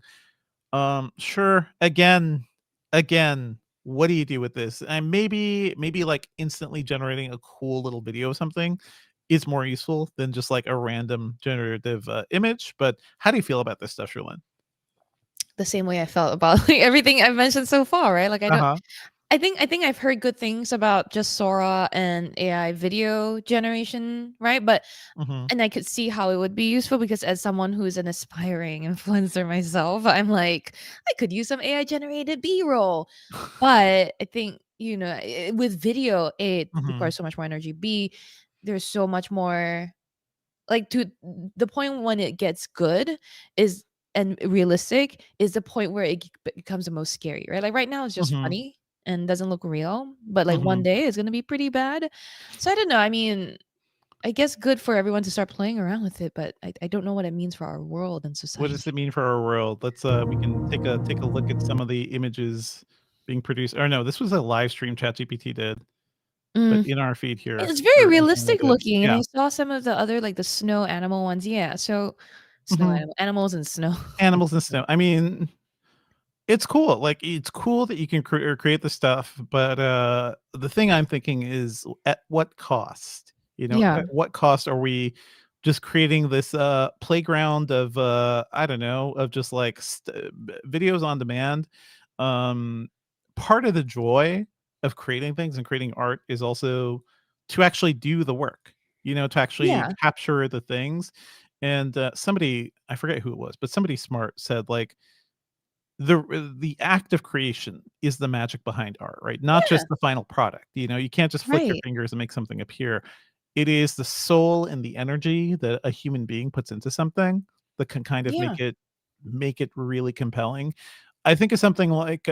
Sure. Again, what do you do with this? And maybe like instantly generating a cool little video or something is more useful than just like a random generative image. But how do you feel about this stuff, Sherlyn? The same way I felt about, like, everything I've mentioned so far, right? Like, Uh huh. I think I've heard good things about just Sora and AI video generation, right? But Hmm. and I could see how it would be useful because as someone who's an aspiring influencer myself, I'm like, I could use some AI generated B-roll. But I think, with video, A, it Hmm. requires so much more energy. B, there's so much more like to the point when it gets good is and realistic is the point where it becomes the most scary, right? Like right now it's just Hmm. funny and doesn't look real, but like one Hmm. day it's gonna be pretty bad. So I don't know. I mean, I guess good for everyone to start playing around with it, but I don't know what it means for our world and What does society. it mean for our world? Let's we can take a look at some of the images being produced. Or no, this was a live stream ChatGPT did, but Mm. in our feed here It's very or in realistic Engadget. looking, and Yeah. I saw some of the other like the snow animal ones. Yeah, so snow Hmm. animals and snow. Animals and snow. I mean, it's cool. Like, it's cool that you can create the stuff, but, the thing I'm thinking is at what cost? You know, Yeah, at what cost are we just creating this, playground of, I don't know, of just, like, videos on demand? Um, Part of the joy of creating things and creating art is also to actually do the work, to actually yeah, capture the things, and, somebody I forget who it was, but somebody smart said, like, the act of creation is the magic behind art, right? Not yeah, just the final product. You can't just flick your right. fingers and make something appear. It is the soul and the energy that a human being puts into something that can kind of Yeah. make it really compelling. I think of something like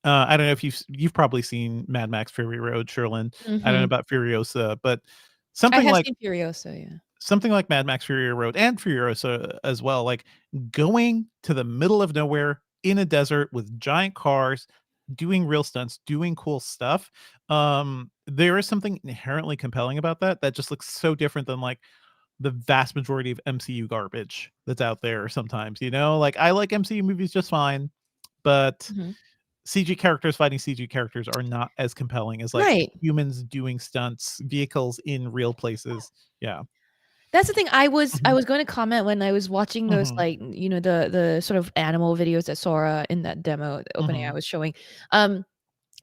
I don't know if you've probably seen Mad Max Fury Road, Sherlyn. I don't know Mhm. about Furiosa, but I something have like seen Furiosa, yeah. Mad Max Fury Road and Furiosa as well, like going to the middle of nowhere in a desert with giant cars, doing real stunts, doing cool stuff. There is something inherently compelling about that that just looks so different than like the vast majority of MCU garbage that's out there sometimes, Like I like MCU movies just fine, but Mhm. CG characters fighting CG characters are not as compelling as like Right. humans doing stunts, vehicles in real places. Yeah. That's the thing. I Mhm. was going to comment when I was watching those, Mhm. like, you know, the sort of animal videos that Sora in that demo, the opening I Mhm. was showing. Um,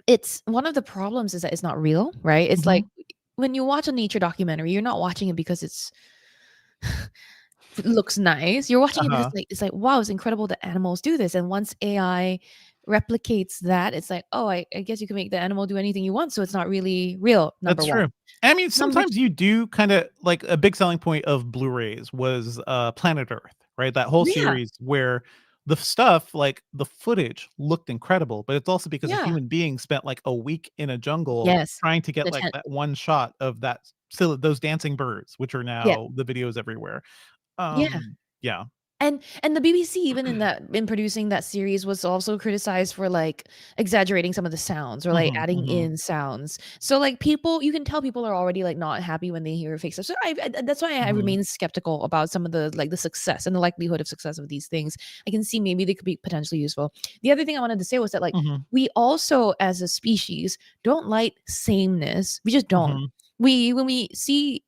it's one of the problems is that it's not real, right? It's like Mhm. when you watch a nature documentary, you're not watching it because it looks nice. You're watching it because Uh-huh. like it's like, wow, it's incredible that animals do this. And once AI replicates that, it's like, oh, I guess you can make the animal do anything you want, so it's not really real. Number That's one. true. I mean, Number sometimes you do kinda like, a big selling point of Blu-rays was, Planet Earth, right? That whole Yeah, series where the stuff, like, the footage looked incredible, but it's also because a yeah, human being spent, like, a week in a jungle yes. trying to get, The like, tent, that one shot of that still those dancing birds, which are yeah, now the videos everywhere. yeah. Yeah. And the BBC even in producing that series was also criticized for, like, exaggerating some of the sounds or, like, Mhm, adding mhm, in sounds. So, like, people you can tell people are already, like, not happy when they hear fake stuff. So I that's why I mhm, remain skeptical about some of the, like, the success and the likelihood of success of these things. I can see maybe they could be potentially useful. The other thing I wanted to say was that, like, mhm, we also as a species don't like sameness. We just don't. mhm, We when we see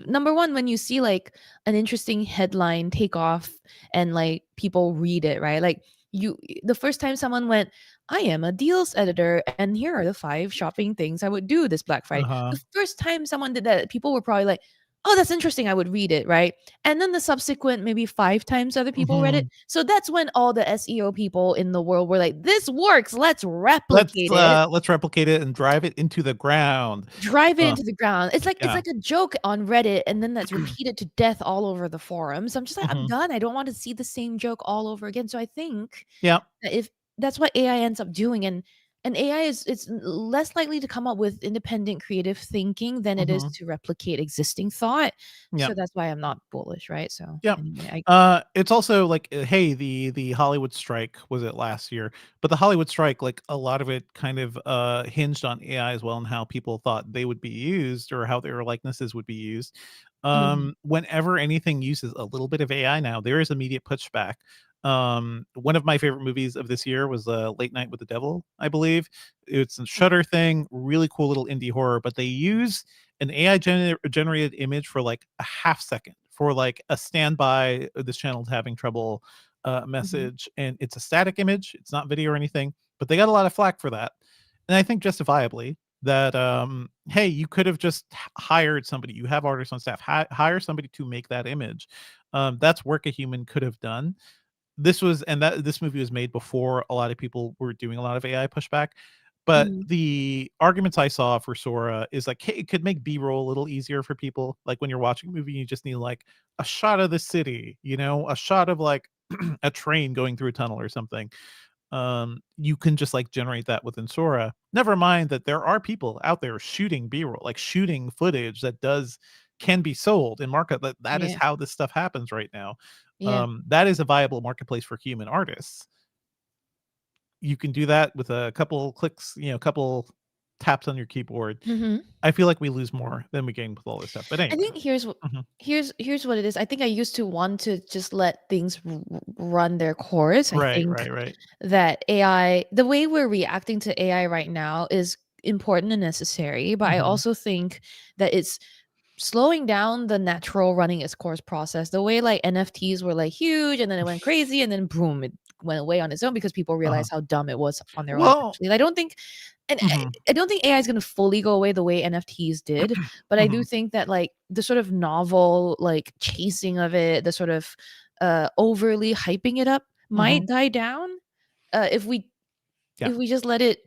number one, when you see, like, an interesting headline take off and like people read it, right? Like you the first time someone went, I am a deals editor and here are the 5 shopping things I would do this Black Friday. uh-huh, The first time someone did that, people were probably like, oh, that's interesting. I would read it, right? And then the subsequent maybe 5 times other people read it. mhm. So that's when all the SEO people in the world were like, this works. Let's replicate it. Let's replicate it and drive it into the ground. Drive it Uh, into the ground. It's yeah. like a joke on Reddit, and then that's repeated to death all over the forums. I'm just like, I'm Mhm. done. I don't want to see the same joke all over again. So I think Yeah. that if that's what AI ends up doing, and AI is it's less likely to come up with independent creative thinking than it is Mhm. to replicate existing thought. Yeah. So that's why I'm not bullish, right? So Yep. anyway, I It's also like, hey, the Hollywood strike was it last year? But the Hollywood strike, like a lot of it kind of hinged on AI as well and how people thought they would be used or how their likenesses would be used. mhm, Whenever anything uses a little bit of AI now, there is immediate pushback. One of my favorite movies of this year was Late Night with the Devil, I believe. It's a Shutter thing, really cool little indie horror, but they use an AI generated image for like a half second for like a standby. This channel's having trouble mhm, message, and it's a static image. It's not video or anything, but they got a lot of flack for that, and I think justifiably that hey, you could have just hired somebody. You have artists on staff. Hire somebody to make that image. That's work a human could have done. This movie was made before a lot of people were doing a lot of AI pushback. But mhm. the arguments I saw for Sora is like, hey, it could make B-roll a little easier for people. Like when you're watching a movie, you just need like a shot of the city, you know, a shot of like a train going through a tunnel or something. You can just like generate that within Sora. Never mind that there are people out there shooting B-roll, like shooting footage that does can be sold in market. That is Yeah, how this stuff happens right now. yeah. That is a viable marketplace for human artists. You can do that with a couple clicks, you know, a couple taps on your keyboard. Mhm. I feel like we lose more than we gain with all this stuff. But I anyway. think here's what Mhm. here's what it is. I think I used to want to just let things run their course. I Right, think right, right. that AI, the way we're reacting to AI right now is important and necessary, but I Mhm. also think that it's slowing down the natural running its course process. The way like NFTs were like huge and then it went crazy and then boom, it went away on its own because people Uh-huh. realized how dumb it was on their own Well, actually. I don't think and mhm. I don't think AI is gonna fully go away the way NFTs did, but I do Mhm. think that like the sort of novel like chasing of it, the sort of overly hyping it up might Mhm. die down if Yeah. we just let it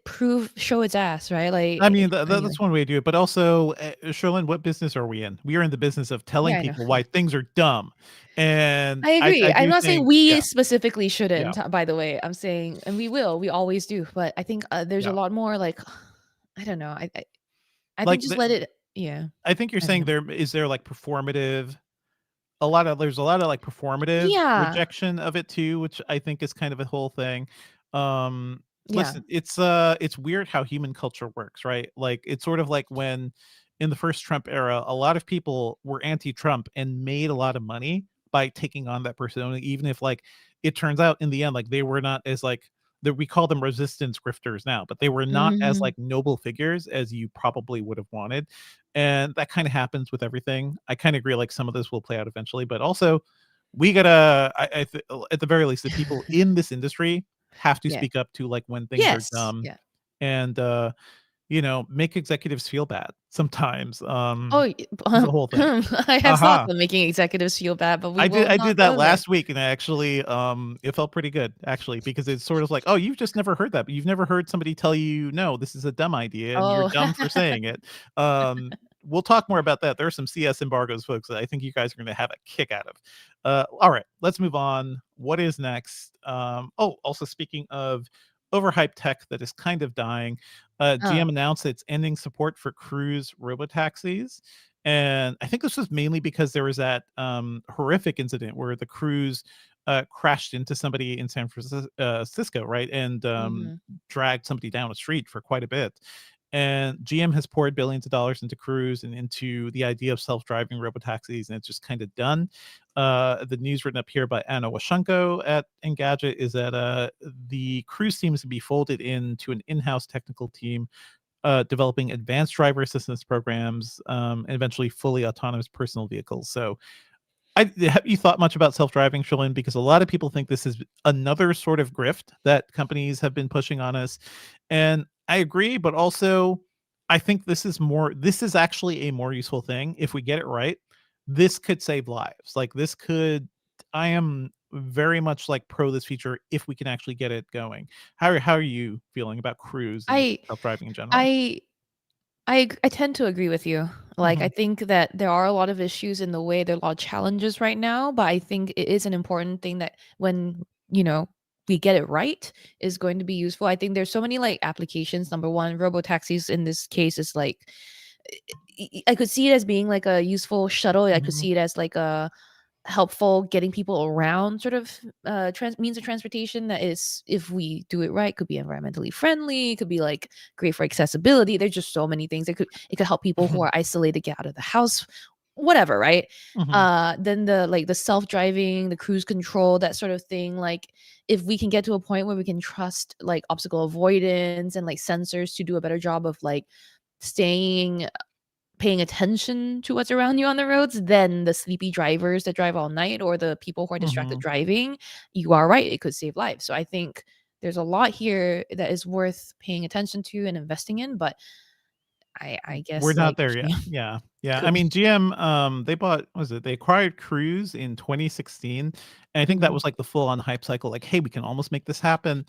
show its ass, right? I Like mean, anyway. that's one way to do it, but also, Sherlyn, what business are we in? We are in the business of telling Yeah, I know. people why things are dumb, and I agree. I I'm do not saying think we yeah, specifically yeah, shouldn't, by the way. I'm saying and we will, we always do, but I think, there's a yeah. lot more like I don't know. I think Like, just let it yeah. I think you're I don't saying know. there like performative there's a lot of, like, performative Yeah. rejection of it too, which I think is kind of a whole thing. Yeah. Listen, it's weird how human culture works, right? Like, it's sort of like when in the first Trump era, a lot of people were anti-Trump and made a lot of money by taking on that persona, even if, like, it turns out in the end, like, they were not as, like, that we call them resistance grifters now, but they were not as Mhm. like noble figures as you probably would have wanted. And that kind of happens with everything. I kind of agree like some of this will play out eventually, but also we gotta at the very least, the people in this industry have to Yeah. speak up to like when things are Yes. dumb Yeah. and make executives feel bad sometimes. Oh, Is the whole thing. I have thoughts Aha. on making executives feel bad, but we will I not did that go there. last week, and I actually, it felt pretty good, actually, because it's sort of like, "Oh, you've just never heard that, but you've never heard somebody tell you, 'No, this is a dumb idea, and you're Oh. dumb for saying it.'" We'll talk more about that. There are some CS embargoes, folks, that I think you guys are gonna have a kick out of. Alright, let's move on. What is next? Also speaking of overhyped tech that is kind of dying, Uh, GM announced it's ending support for cruise robotaxis. And I think this was mainly because there was that horrific incident where the cruise crashed into somebody in San Francisco, right? And mhm. dragged somebody down a street for quite a bit. And GM has poured billions of dollars into cruise and into the idea of self-driving robotaxis, and it's just kind of done. The news written up here by Anna Washenko at Engadget is that the cruise seems to be folded into an in-house technical team developing advanced driver assistance programs, and eventually fully autonomous personal vehicles. So, have you thought much about self-driving, Shalyn? Because a lot of people think this is another sort of grift that companies have been pushing on us, and I agree. But also, I think this is more. This is actually a more useful thing if we get it right. This could save lives. Like this could. I am very much like pro this feature if we can actually get it going. How are you feeling about cruise and I self-driving in general? I I tend to agree with you. Like, I Mhm. think that there are a lot of issues in the way, there are a lot of challenges right now, but I think it is an important thing that when, you know, we get it right is going to be useful. I think there's so many like applications. Number one, robo taxis in this case is like I could see it as being like a useful shuttle. I could Mhm. see it as like a helpful getting people around sort of means of transportation that is, if we do it right, could be environmentally friendly, could be like great for accessibility. There's just so many things. It could help people who Mhm. are isolated get out of the house, whatever, right? Mhm. Then the like the self-driving, the cruise control, that sort of thing. Like if we can get to a point where we can trust like obstacle avoidance and like sensors to do a better job of like staying paying attention to what's around you on the roads than the sleepy drivers that drive all night or the people who are distracted Mhm. driving, you are right, it could save lives. So I think there's a lot here that is worth paying attention to and investing in, but I We're guess, not like, there yet. yeah, Yeah. Yeah. I could be. mean, GM, they bought what was it? They acquired Cruise in 2016, and I think that Mhm. was like the full on hype cycle, like, "Hey, we can almost make this happen."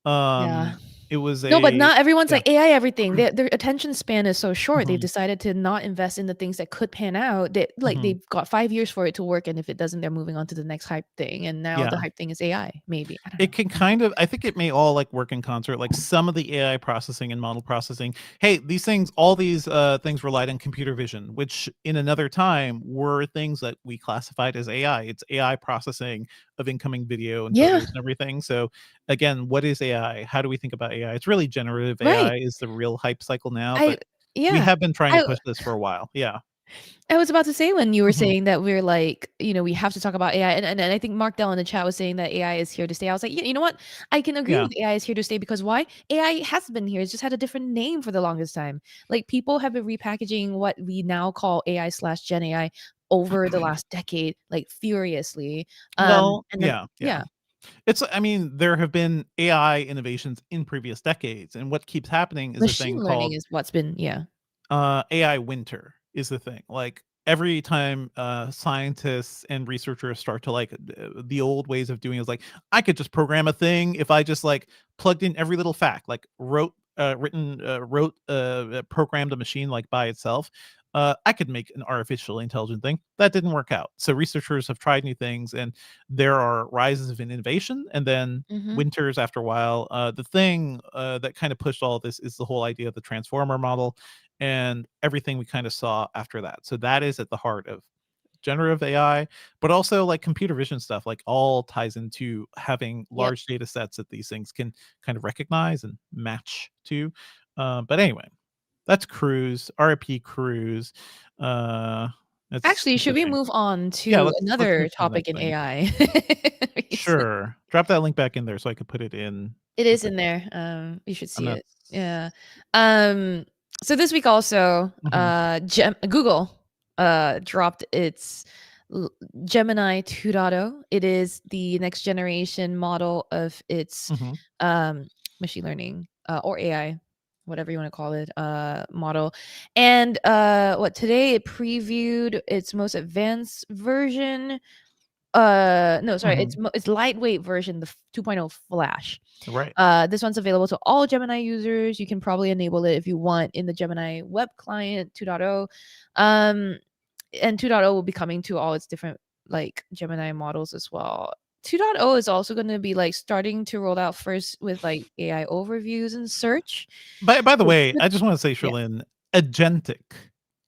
Yeah. It was No, but a not everyone's yeah. like AI everything. Their attention span is so short. They've Mhm. decided to not invest in the things that could pan out. Mhm. They've got 5 years for it to work, and if it doesn't, they're moving on to the next hype thing, and now the Yeah. hype thing is AI, maybe. I don't It know. can kind of I think it may all, like, work in concert, like, some of the AI processing and model processing hey, these things all these, things relied on computer vision, which in another time were things that we classified as AI. It's AI processing of incoming video and Yeah, photos and everything, so, again, what is AI? How do we think about AI? It's really generative right. AI is the real hype cycle now, I but we yeah. have been trying to I push this for a while. Yeah. I was about to say when you were Mhm. saying that we're like, we have to talk about AI, and I think Mark Dell in the chat was saying that AI is here to stay. I was like, yeah, you know what? I can agree Yeah. with AI is here to stay because why? AI has been here. It's just had a different name for the longest time. Like people have been repackaging what we now call AI/Gen AI over the last decade, like furiously. Well, And then yeah, yeah. yeah, It's I mean, there have been AI innovations in previous decades, and what keeps happening is a thing machine learning called is what's been yeah. AI winter is the thing. Like every time scientists and researchers start to like the old ways of doing it is like I could just program a thing if I just like plugged in every little fact, like programmed a machine like by itself. I could make an artificially intelligent thing. That didn't work out. So researchers have tried new things, and there are rises of innovation, and then Mhm. winters after a while. The thing that kind of pushed all of this is the whole idea of the transformer model and everything we kind of saw after that. So that is at the heart of generative AI, but also like computer vision stuff, like all ties into having Yep. large data sets that these things can kind of recognize and match to. But anyway, that's Cruise, RIP Cruise. Uh, That's Actually, should we interesting. move on Yeah, to let's another move to the topic next in thing. AI? Sure. Drop that link back in there so I could put it in It the is thing. in there. You should And see it. that's Yeah. Um, so this week also, mhm, Google dropped its l- Gemini 2.0. It is the next generation model of its mhm, um, machine learning or AI, whatever you want to call it, model. And what today it previewed its most advanced version. No, sorry, mhm. it's lightweight version, the 2.0 Flash. Right. This one's available to all Gemini users. You can probably enable it if you want in the Gemini web client 2.0. Um, and 2.0 will be coming to all its different like Gemini models as well. 2.0 is also going to be like starting to roll out first with like AI overviews and search. By the So way, this- I just wanna say, yeah, Cherlynn, agentic.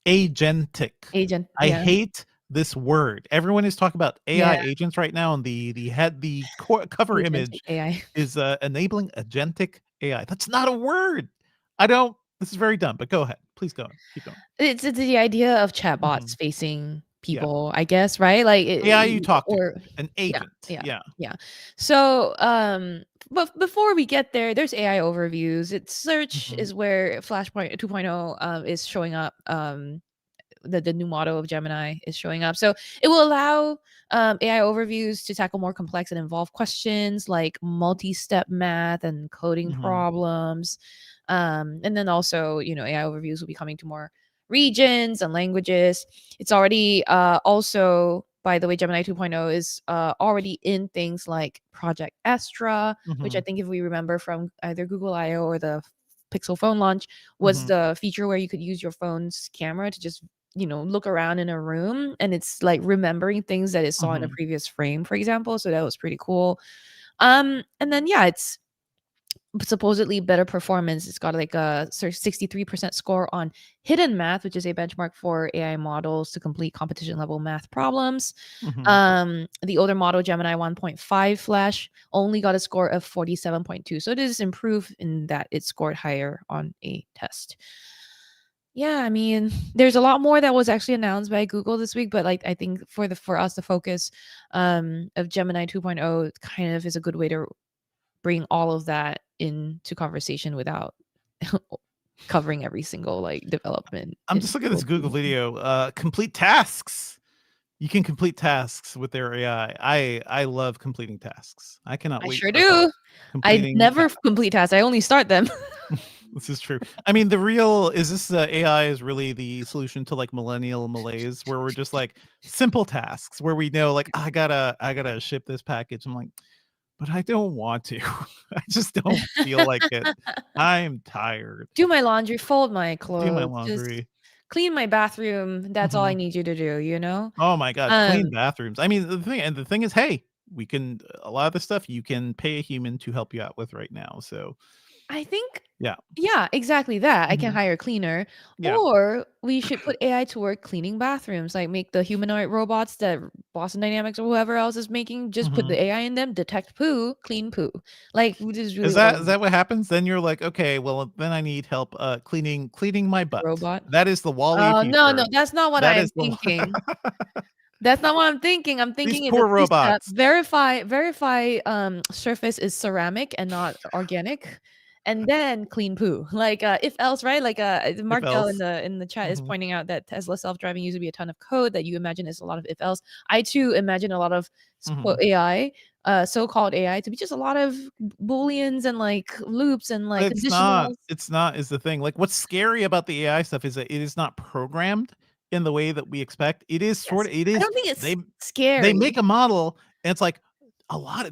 Agentic. agent. I Yeah, hate this word. Everyone is talking about AI yeah, agents right now, and the cover agentic image AI. is, enabling agentic AI. That's not a word. I don't This is very dumb, but go ahead. Please go on. Keep going. It's the idea of chatbots Mhm. facing Yeah. people, I guess, right? Like AI you talk to, or an yeah, agent. yeah, Yeah. yeah. So, but before we get there, there's AI overviews. It's search Mhm. is where Flashpoint 2.0 is showing up. The new model of Gemini is showing up. So it will allow AI overviews to tackle more complex and involved questions like multi-step math and coding Mhm. problems. And then also, AI overviews will be coming to more regions and languages. It's already also, by the way, Gemini 2.0 is already in things like Project Astra, which I Mhm. think if we remember from either Google I/O or the Pixel phone launch, was Mhm. the feature where you could use your phone's camera to just look around in a room and it's like remembering things that it saw in a Mhm. previous frame, for example. So that was pretty cool. And then yeah, it's supposedly better performance. It's got like a 63% score on hidden math, which is a benchmark for AI models to complete competition level math problems. Mhm. The older model, Gemini 1.5 Flash, only got a score of 47.2. So it is improved in that it scored higher on a test. Yeah, I mean, there's a lot more that was actually announced by Google this week, but like I think for us the focus of Gemini 2.0 kind of is a good way to bring all of that into conversation without covering every single like development I'm in just looking at this Google Google 2.0. video, complete tasks. You can complete tasks with their AI. I love completing tasks. I cannot I wait sure for help do. I completing never complete tasks. tasks. I only start them. This is true. I mean, the real is this AI is really the solution to like millennial malaise where we're just like simple tasks where we know like I gotta ship this package. I'm like, but I don't want to. I just don't feel like it. I'm tired. Do my laundry, fold my Do my clothes, just laundry. clean my bathroom. That's all I Mhm. need you to do, you know? Oh my god, clean Um bathrooms. I mean, the thing is, hey, we can a lot of the stuff you can pay a human to help you out with right now. So I think yeah. yeah, exactly that. I can Mhm. hire a cleaner, Yeah. or we should put AI to work cleaning bathrooms, like make the humanoid robots that Boston Dynamics or whoever else is making, just put Mhm. the AI in them, detect poo, clean poo. Like, which is Is really all that you is need. that what happens? Then you're like, "Okay, well, then I need help, cleaning my A butt." robot. That is the Wall-E Oh, no, no, future. that's not what That I'm is the thinking. That's not what I'm thinking. I'm These thinking it's a poor two-step. robots. Verify, surface is ceramic and not organic, and then clean poo. Like, if else, right? Like, If Markel in else. the chat is Mhm. pointing out that Tesla self-driving used to be a ton of code that you imagine is a lot of if else. I too imagine a lot of quote Mhm. AI, so-called AI to be just a lot of booleans and like loops and But like conditionals. it's not is the thing. Like, what's scary about the AI stuff is that it is not programmed in the way that we expect. It is Yes. it I is don't think it's they make scary. a model, and it's like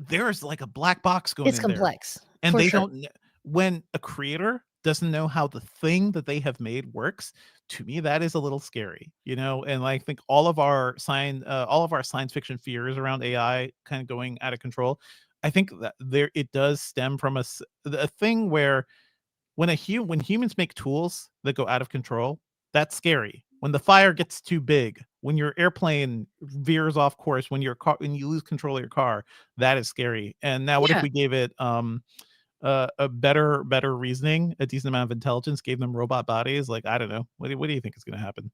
there's like a black box going It's in there, complex, and for they sure. don't kn when a creator doesn't know how the thing that they have made works, to me, that is a little scary, and I think all of our science fiction fears around AI kind of going out of control, I think that it does stem from a thing where when humans make tools that go out of control, that's scary. When the fire gets too big, when your airplane veers off course, when you lose control of your car, that is scary. And now what if Yeah. we gave it a better reasoning, a decent amount of intelligence, gave them robot bodies? Like, I don't know. What do you think is gonna happen?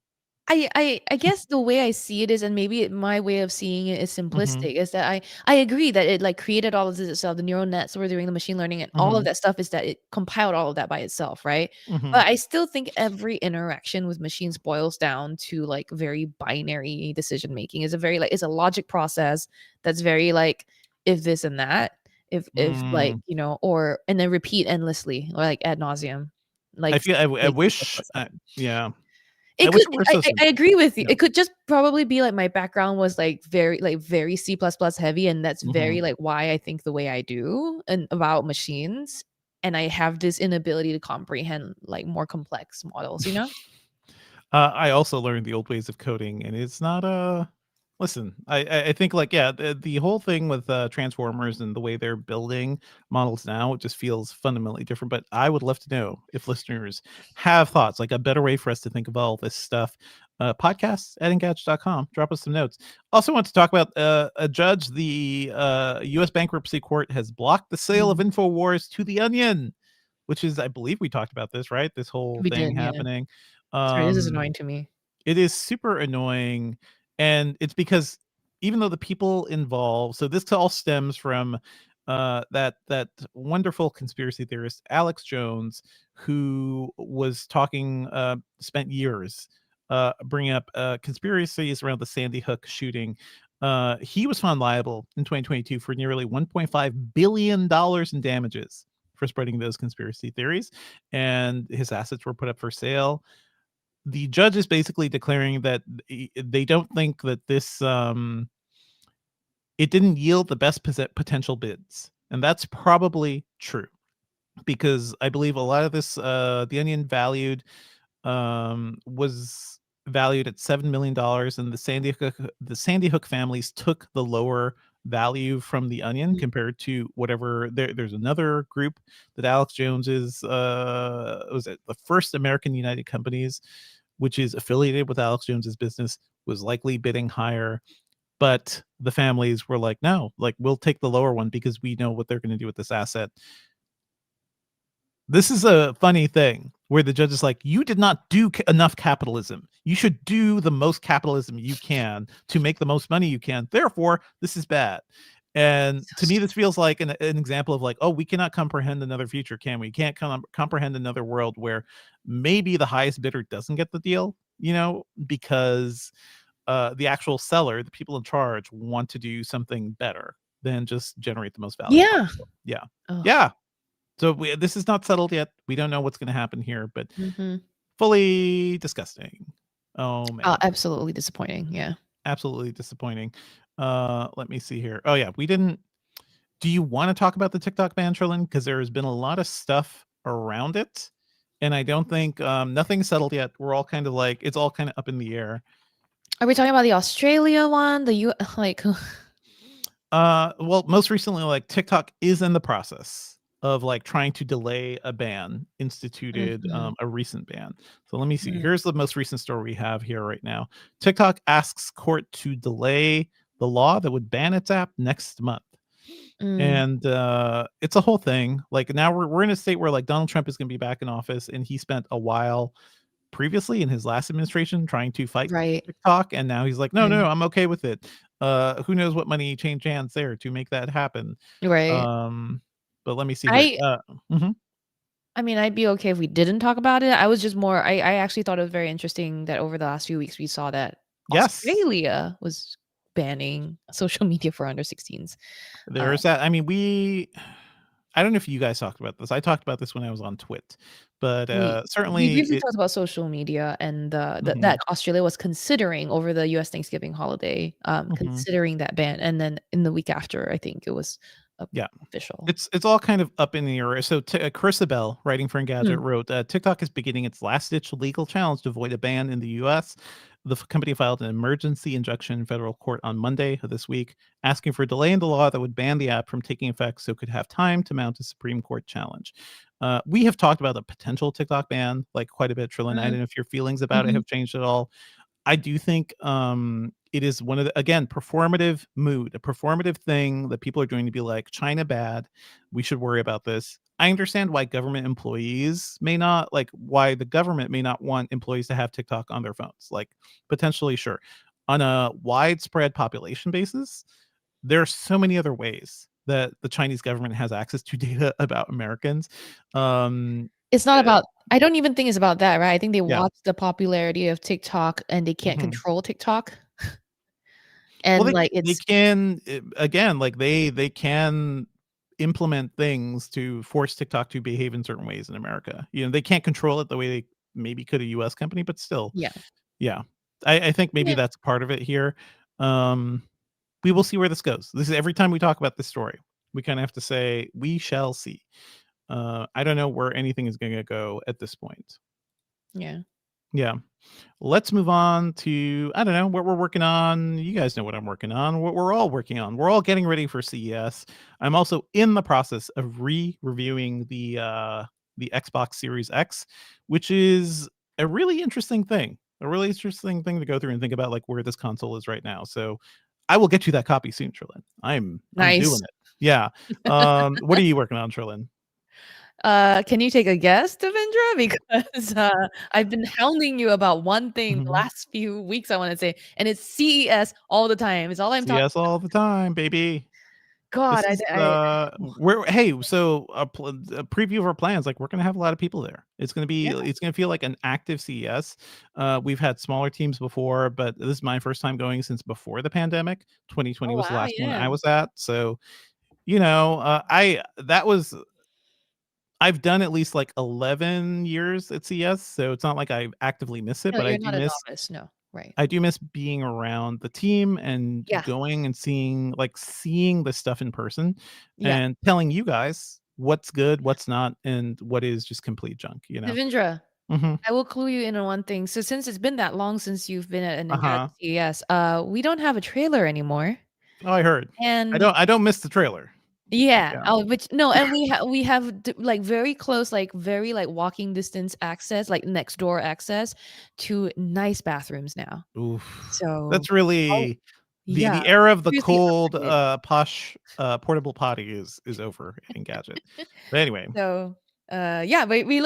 I guess the way I see it is, and maybe my way of seeing it is Mhm, simplistic, is that I agree that it, like, created all of this itself, the neural nets were doing the machine learning and all of mhm, that stuff is that it compiled all of that by itself, right? mhm. But I still think every interaction with machines boils down to, like, very binary decision making. It's a very, like, it's a logic process that's very, like, if this and that, if, like, Mm. or and then repeat endlessly or, like, ad nauseum, I like, feel I like C++ wish, happened. yeah. I It wish could it were I so I I simple. agree with you. Yeah. It could just probably be, like, my background was, like, very C++ heavy, and that's Mhm. very, like, why I think the way I do and about machines, and I have this inability to comprehend, like, more complex models, you know? I also learned the old ways of coding, and it's not listen, I think, like, yeah, the whole thing with Transformers and the way they're building models now, it just feels fundamentally different. But I would love to know if listeners have thoughts, like a better way for us to think of all this stuff. Podcasts at engadget.com. Drop us some notes. Also want to talk about a judge. The US bankruptcy court has blocked the sale of Mm. InfoWars to The Onion, which is, I believe we talked about this, right? This whole We thing did, yeah. happening. Sorry, this is Um, annoying to me. it is super annoying, and it's because even though the people involved, so this all stems from that wonderful conspiracy theorist Alex Jones, who was talking, spent years bringing up conspiracies around the Sandy Hook shooting. He was found liable in 2022 for nearly 1.5 billion dollars in damages for spreading those conspiracy theories, and his assets were put up for sale. The judge is basically declaring that they don't think that this it didn't yield the best potential bids, and that's probably true, because I believe a lot of this the Onion was valued at $7 million, and the Sandy Hook families took the lower value from the Onion Mhm. compared to whatever. There's another group that Alex Jones is was it the First American United Companies, which is affiliated with Alex Jones's business, was likely bidding higher, but the families were like, no, like, we'll take the lower one because we know what they're going to do with this asset. This is a funny thing where the judge is like, "You did not do enough capitalism. You should do the most capitalism you can to make the most money you can. Therefore, this is bad." And So to me, stupid. this feels like an example of, like, oh, we cannot comprehend another future, can we? Can't comprehend another world where maybe the highest bidder doesn't get the deal, because the actual seller, the people in charge, want to do something better than just generate the most value Yeah. possible. Yeah. Ugh. Yeah. So this is not settled yet. We don't know what's going to happen here, but Mhm. fully disgusting. Oh man, Absolutely disappointing, yeah. absolutely disappointing. Let me see here. Oh yeah, we didn't. Do you want to talk about the TikTok ban, Trillian? Because there has been a lot of stuff around it, and I don't think nothing's settled yet. We're all kind of like, it's all kind of up in the air. Are we talking about the Australia one? The U like Well, most recently, like, TikTok is in the process of, like, trying to delay a ban instituted, Mhm. a recent ban. So let me see. Mm, Here's the most recent story we have here right now. TikTok asks court to delay the law that would ban its app next month. mm, And it's a whole thing. Like, now we're in a state where, like, Donald Trump is going to be back in office, and he spent a while previously in his last administration trying to fight right, TikTok, and now he's like, "No, no, mm, no, I'm okay with it." Who knows what money changed hands there to make that happen. right. Um, but let me see here. I Mhm. I mean, I'd be okay if we didn't talk about it. I was just more I actually thought it was very interesting that over the last few weeks we saw that Yes, Australia was banning social media for under 16s. there's that. I mean, I don't know if you guys talked about this. I talked about this when I was on Twit, but, We certainly briefly it talked about social media and Mhm, that Australia was considering over the US Thanksgiving holiday, mhm. considering that ban, and then in the week after, I think it was Yeah. official. It's all kind of up in the air. So, Carissa Bell, writing for Engadget, Mm, wrote, "TikTok is beginning its last-ditch legal challenge to avoid a ban in the U.S. The company filed an emergency injunction in federal court on Monday of this week, asking for a delay in the law that would ban the app from taking effect so it could have time to mount a Supreme Court challenge." We have talked about the potential TikTok ban, like, quite a bit, Trillin. I mm, don't know if your feelings about it mhm. have changed at all. I do think it is one of the, again, performative mood, a performative thing that people are doing to be like, China bad. We should worry about this. I understand why government employees may not like why the government may not want employees to have TikTok on their phones. Like potentially, sure. On a widespread population basis, there are so many other ways that the Chinese government has access to data about Americans. Um, It's not uh, about I don't even think it's about that, right? I think they yeah. watch the popularity of TikTok and they can't Mhm. control TikTok. Well, And, like, they it's can again, like they can implement things to force TikTok to behave in certain ways in America. You know, they can't control it the way they maybe could a US company, but still, yeah. yeah. I think maybe Yeah. that's part of it here. Um, we will see where this goes. This is every time we talk about this story, we kind of have to say, we shall see. I don't know where anything is going to go at this point. Yeah. Yeah. Let's move on to I don't know what we're working on. You guys know what I'm working on. What we're all working on. We're all getting ready for CES. I'm also in the process of re-reviewing the Xbox Series X, which is a really interesting thing. A really interesting thing to go through and think about like where this console is right now. So I will get you that copy soon, Trillin. I'm doing Nice. it. Yeah. What are you working on, Trillin? Can you take a guess, Devindra? Because, I've been hounding you about one thing the Mhm. last few weeks, I wanna say, and it's CES all the time. It's all I'm talking CS all the time, baby. God, This is, we're hey, so a preview of our plans, like, we're gonna have a lot of people there. yeah. It's gonna feel like an active CES. We've had smaller teams before, but this is my first time going since before the pandemic. 2020 Oh, was the wow, last one yeah. I was at, so, I've done at least, like, 11 years at CES, so it's not like I actively miss it, No, but you're not a novice, no, right. I do miss being around the team and Yeah, going and seeing the stuff in person yeah. and telling you guys what's good, what's not, and what is just complete junk, you know? Devindra, Mhm. I will clue you in on one thing. So since it's been that long since you've been at an Engadget Uh-huh. CES, we don't have a trailer anymore, Oh, I heard. and I don't miss the trailer. yeah. Yeah. Oh, which no, and we have like very close, like very like walking distance access, like next door access to nice bathrooms now. Oof. So, That's oh really yeah, the era of the seriously cold, upgrade. posh, portable potty is over in Gadget. But anyway. So, yeah, we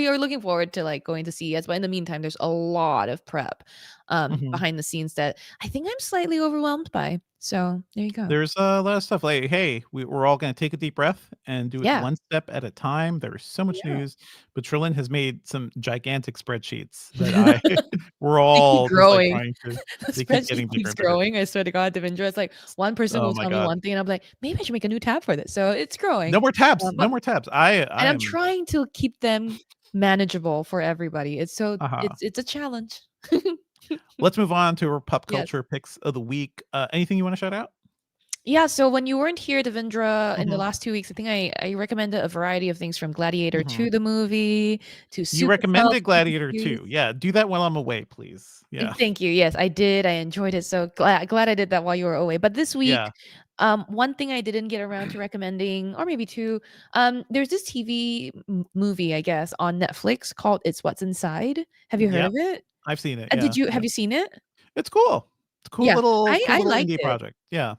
are looking forward to like going to CES, but in the meantime, there's a lot of prep Mhm. behind the scenes that I think I'm slightly overwhelmed by. So there you go. There's a lot of stuff like, hey, we're all going to take a deep breath and do it Yeah. one step at a time. There's so much Yeah. news, but Trillin has made some gigantic spreadsheets that I we're They keep all just like growing. trying to. The They keep spreadsheet getting bigger keeps and bigger. growing. I swear to God, Devindra, it's like one person Oh will my tell me god, one thing, and I'm like, maybe I should make a new tab for this. So it's growing. no more tabs, But no more tabs. I and I'm am. trying to keep them manageable for everybody. It's so Uh-huh. it's a challenge. Let's move on to our pop Yes. culture picks of the week. Anything you want to shout out? Yeah, so when you weren't here, Devindra, in the Hmm. last 2 weeks, I think I recommended a variety of things from Gladiator Hmm. 2, the movie, to You Supercell, recommended the TV Gladiator series. 2. Yeah, do that while I'm away, please. Yeah, Thank you. Yes, I did. I enjoyed it. So glad I did that while you were away. But this week, yeah, one thing I didn't get around to recommending, or maybe two, there's this TV movie, I guess, on Netflix called It's What's Inside. Have you heard yeah. of it? I've seen it. Did Yeah, you yeah. have you seen it? It's cool. It's a Yeah, cool I little liked indie it. project. Yeah.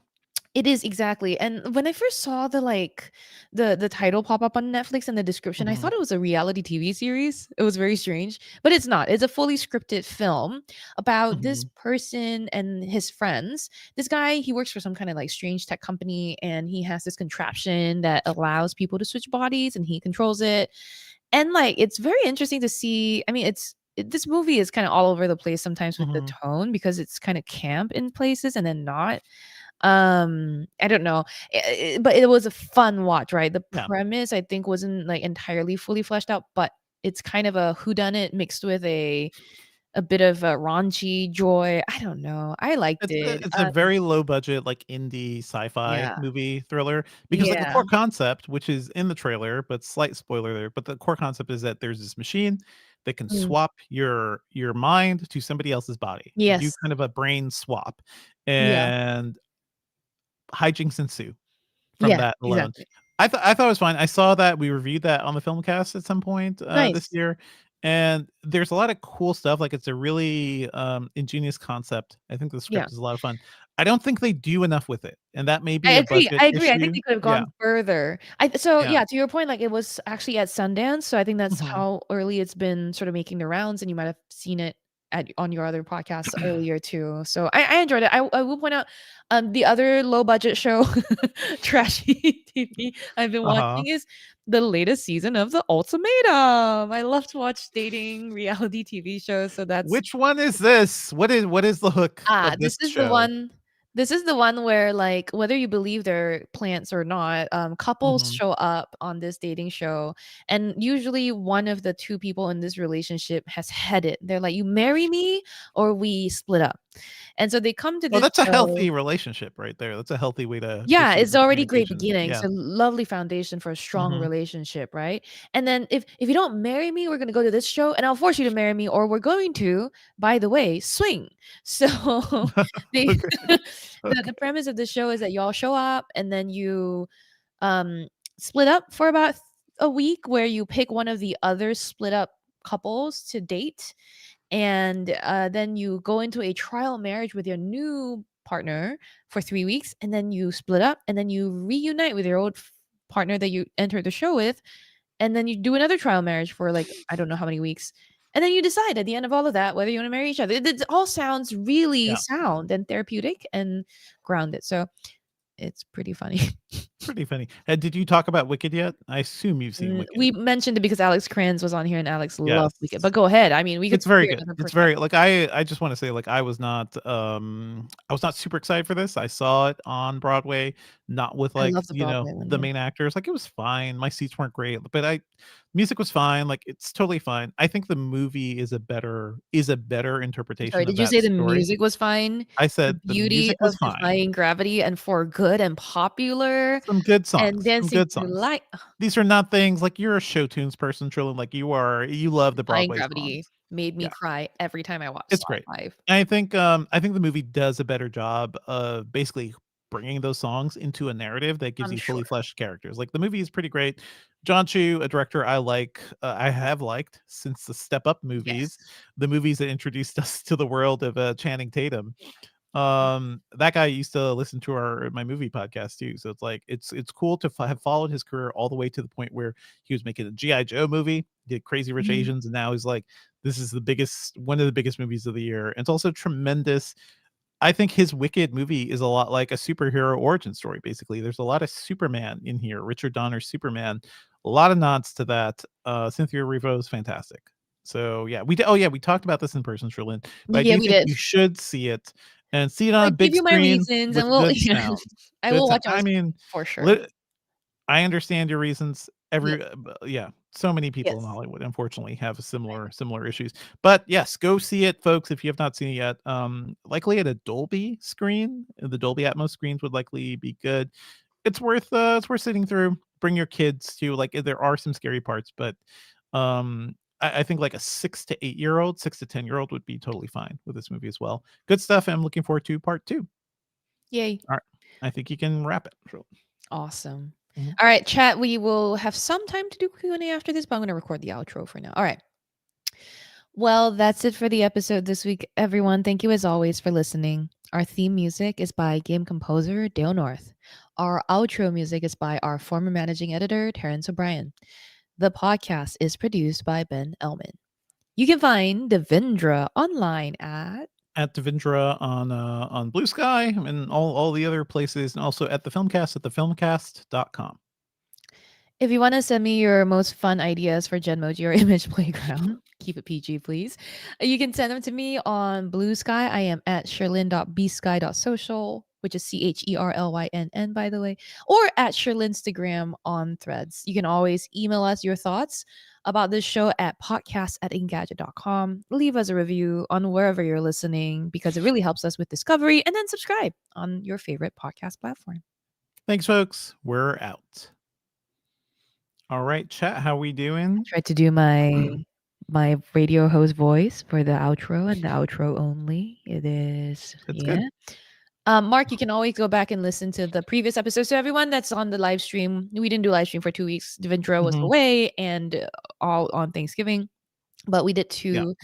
It is, exactly, and when I first saw the, like, the title pop up on Netflix and the description, I Mhm, thought it was a reality TV series. It was very strange, but it's not. It's a fully scripted film about this mhm, person and his friends. This guy, he works for some kinda, like, strange tech company, and he has this contraption that allows people to switch bodies, and he controls it, and, like, it's very interesting to see. I mean, this movie is kinda all over the place sometimes with the mhm. tone because it's kinda camp in places and then not. I don't know, but it was a fun watch, right? The Yeah. premise, I think, wasn't, like, entirely fully fleshed out, but it's kind of a whodunit mixed with a bit of a raunchy joy. I don't know. I liked it. It's a very low budget, like, indie sci-fi Yeah. movie thriller because, like, the Yeah. core concept, which is in the trailer, but slight spoiler there, but the core concept is that there's this machine that can Mm. swap your mind to somebody else's body, do Yes. kind of a brain swap, Yeah. and hijinks ensue from Yeah, that alone. exactly. I thought it was fine. I saw that we reviewed that on the Filmcast at some point, this Nice. year, and there's a lot of cool stuff, like, it's a really, ingenious concept. I think the Yeah. script is a lot of fun. I don't think they do enough with it, and that may I be a agree, budget I agree. I think issue. they could have Yeah, gone further. So yeah. yeah, to your point, like it was actually at Sundance, so I think that's Mhm. how early it's been sort of making the rounds, and you might have seen it at on your other podcasts earlier too. So I enjoyed it. I will point out the other low budget show, trashy TV I've been Uh-huh. watching is the latest season of The Ultimatum. I love to watch dating reality TV shows, so that's Which one is this? What is the hook of this this is the show? one where, like, whether you believe they're plants or not, couples Mhm. show up on this dating show, and usually one of the 2 people in this relationship has had it. They're like, "You marry me or we split up." And so they come to Well, this that's a show. healthy relationship right there. That's a healthy way to Yeah, proceed it's with already great communication. beginning. It's Yeah. a lovely foundation for a strong Mhm. relationship, right? And then if you don't marry me, we're gonna go to this show and I'll force you to marry me, or we're going to, by the way, swing. So they Okay, the okay. premise of the show is that y'all show up and then you um split up for about a week where you pick one of the other split up couples to date, and then you go into a trial marriage with your new partner for 3 weeks, and then you split up, and then you reunite with your old partner that you entered the show with, and then you do another trial marriage for like I don't know how many weeks, and then you decide at the end of all of that whether you want to marry each other. It all sounds really Yeah. sound and therapeutic and grounded, so it's pretty funny. Pretty funny. Did you talk about Wicked yet? I assume you've seen Wicked. We mentioned it because Alex Kranz was on here, and Alex Yes. loved Weekend. But go ahead. I mean, we could It's very hear good. another It's very perspective. like, I just wanna say, like, I was not super excited for this. I saw it on Broadway, not with, I like, love the Broadway one, the yeah. main actors. Like, it was fine. My seats weren't great, but I music was fine. Like, it's totally fine. I think the movie is a better I'm sorry, interpretation of did you that say the story. music was fine? I The said the beauty music was of fine. Defying Gravity and For Good and Popular and Some Dancing good Through songs. Light. These are not things like, you're a show tunes person, Trillian, like, you love the Defying Broadway Gravity songs. made me Yeah. cry every time I It's saw it great. live. I think the movie does a better job of basically bringing those songs into a narrative that gives I'm you fully sure. fleshed characters. Like, the movie is pretty great. John Chu, a director I like, I have liked since the Step Up movies, Yes. the movies that introduced us to the world of, Channing Tatum. Mhm. That guy used to listen to my movie podcast too, so it's like, it's cool to have followed his career all the way to the point where he was making a GI Joe movie, did Crazy Rich Mhm. Asians, and now he's like, this is one of the biggest movies of the year. And it's also tremendous. I think his Wicked movie is a lot like a superhero origin story. Basically, there's a lot of Superman in here. Richard Donner's Superman, a lot of nods to that. Cynthia Erivo is fantastic. So yeah, we oh yeah, we talked about this in person, Sherlyn, but I Yeah, do we think did. you should see it and see it on I a give big you my screen reasons, and with we'll good yeah, sound. I Good will sound. watch on I screen mean, for sure. lit I understand your reasons. Yeah. Yeah, so many people in Yes. Hollywood unfortunately have a I know. similar issues. But yes, go see it, folks, if you have not seen it yet. Likely at a Dolby screen. The Dolby Atmos screens would likely be good. It's worth sitting through. Bring your kids to, like, there are some scary parts, but I think like a 6 to 8 year old, 6 to 10 year old would be totally fine with this movie as well. Good stuff. I'm looking forward to part two. Yay. All right. I think you can wrap it. Sure. Awesome. Mhm. All right, chat, we will have some time to do Q&A after this, but I'm gonna record the outro for now. All right. Well, that's it for the episode this week, everyone. Thank you as always for listening. Our theme music is by game composer Dale North. Our outro music is by our former managing editor, Terrence O'Brien. The podcast is produced by Ben Elman. You can find Devindra online at. At Devindra on Blue Sky and all the other places, and also at the Filmcast at thefilmcast.com. If you want to send me your most fun ideas for Genmoji or Image Playground, keep it PG, please. You can send them to me on Blue Sky. I am at sherlyn.bsky.social, which is CHERLYNN, by the way, or at Sherlynstagram on Threads. You can always email us your thoughts about this show at podcast@engadget.com. Leave us a review on wherever you're listening because it really helps us with discovery, and then subscribe on your favorite podcast platform. Thanks, folks. We're out. All right, chat. How we doing? Tried to do my radio host voice for the outro and the outro only. It is It's yeah. good. Mark, you can always go back and listen to the previous episode. So everyone that's on the live stream, we didn't do live stream for 2 weeks. Devindra was Mhm. away and all on Thanksgiving, but we did Yeah. two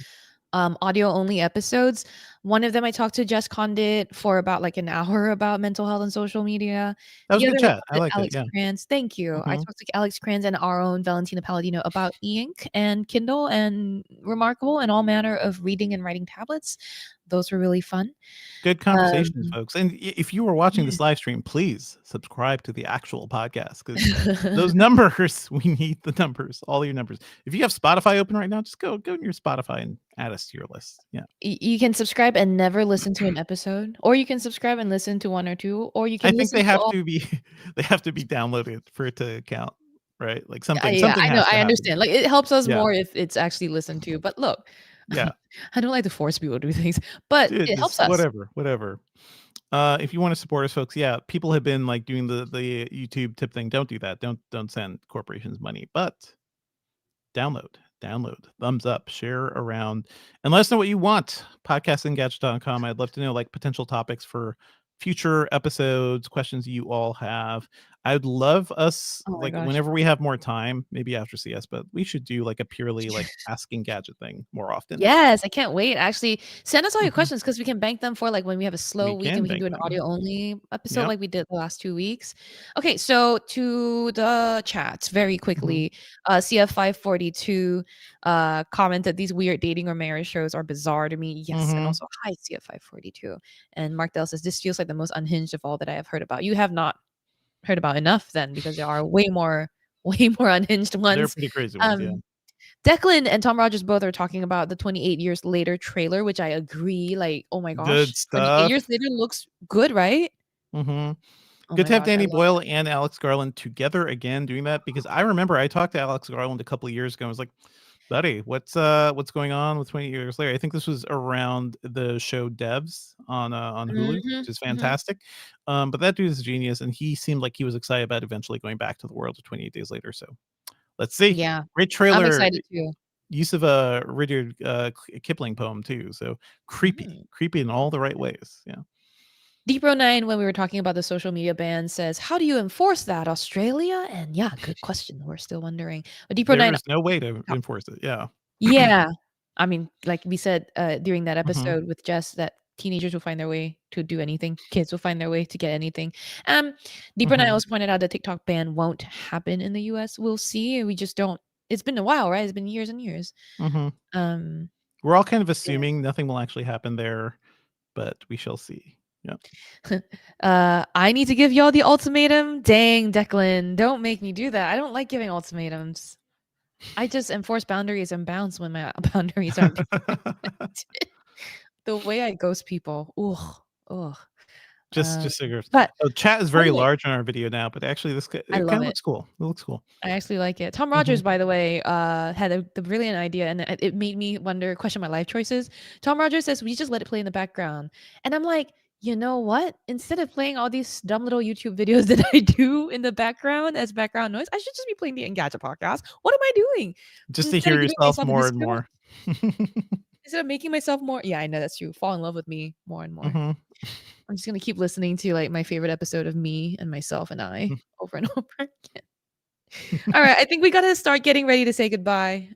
audio only episodes. One of them I talked to Jess Condit for about like an hour about mental health and social media. That was The a other good I chat. talked I to liked it. Alex Yeah. Kranz. Thank you. I Mhm. talked to Alex Kranz and our own Valentina Palladino about e-ink and Kindle and Remarkable and all manner of reading and writing tablets. Those were really fun. Good Um, conversations, folks. And if you were watching yeah. this live stream, please subscribe to the actual podcast because those numbers, we need the numbers, all your numbers. If you have Spotify open right now, just go to your Spotify and add us to your list. Yeah. You can subscribe and never listen to an episode, or you can subscribe and listen to 1 or 2, or you I can think listen they to have all. to be they have to be downloaded for it to count, right? Like something Yeah, something I know, has to I happen. understand. Like, it helps us Yeah. more if it's actually listened to, but look, Yeah. I don't like to force people to do things, but Dude, it helps just us. whatever. If you want to support us, folks, yeah, people have been like doing the YouTube tip thing. Don't do that. Don't send corporations money. But download, thumbs up, share around, and let us know what you want. Podcastinggadget.com. I'd love to know like potential topics for future episodes, questions you all have. I'd love us Oh my like gosh. whenever we have more time, maybe after CS, but we should do like a purely like asking gadget thing more often. Yes, I can't wait. Actually, send us all your Mhm. questions because we can bank them for like when we have a slow We week and can we can do bank an them. audio only episode Yep. like we did the last 2 weeks. Okay, so to the chats very Mhm. quickly. CF542 commented these weird dating or marriage shows are bizarre to me. Yes, and Mhm. also hi CF542. And Mark Dell says this feels like the most unhinged of all that I have heard about. You have not heard about enough then because there are way more way more unhinged They're ones. pretty crazy ones, yeah. Um Declan and Tom Rogers both are talking about the 28 Years Later trailer, which I agree, like, oh my Good gosh, 28 stuff. Years Later looks good, right? Mhm. Oh Good my to have gosh, I Danny love Boyle it. and Alex Garland together again doing that because I remember I talked to Alex Garland a couple of years ago. I was like, "Buddy, what's going on with 20 Years Later?" I think this was around the show Devs on Hulu, Mhm, which is mhm. fantastic. But that dude is a genius, and he seemed like he was excited about eventually going back to the world of 28 Days Later. So let's see. Yeah, Great I'm trailer. excited too. Use of a Rudyard Kipling poem too. So Mm. creepy in all the right ways. Yeah. Deepro9, when we were talking about the social media ban, says, "How do you enforce that, Australia?" And yeah, good question. We're still wondering. But There Deepro9, is no way to enforce it. Yeah. yeah. I mean, like we said, during that Mhm. episode with Jess, that teenagers will find their way to do anything. Kids will find their way to get anything. Um, Deeper and I Mhm. also pointed out the TikTok ban won't happen in the US. We'll see. We just don't. It's been a while, right? It's been years and years. Mhm. Um, We're all kind of yeah. assuming nothing will actually happen there, but we shall see. Yep. I need to give y'all the ultimatum. Dang, Declan, don't make me do that. I don't like giving ultimatums. I just enforce boundaries and bounce when my boundaries aren't being respected. The way I ghost people. Ugh. Ugh. Just figures. But Oh, chat is by very the way, large on our video now, but actually I it kind love of it. looks cool. It looks cool. I actually like it. Tom Rogers, Mhm. by the way, had the brilliant idea, and it made me wonder, question my life choices. Tom Rogers says we just let it play in the background, and I'm like, you know what? Instead of playing all these dumb little YouTube videos that I do in the background as background noise, I should just be playing the Engadget podcast. What am I doing? Just to Instead hear of giving yourself myself a more and discount, more. instead of making myself more, yeah, I know that's true. Fall in love with me more and more. Mhm. I'm just gonna keep listening to like my favorite episode of me and myself and I over and over again. All right, I think we gotta start getting ready to say goodbye.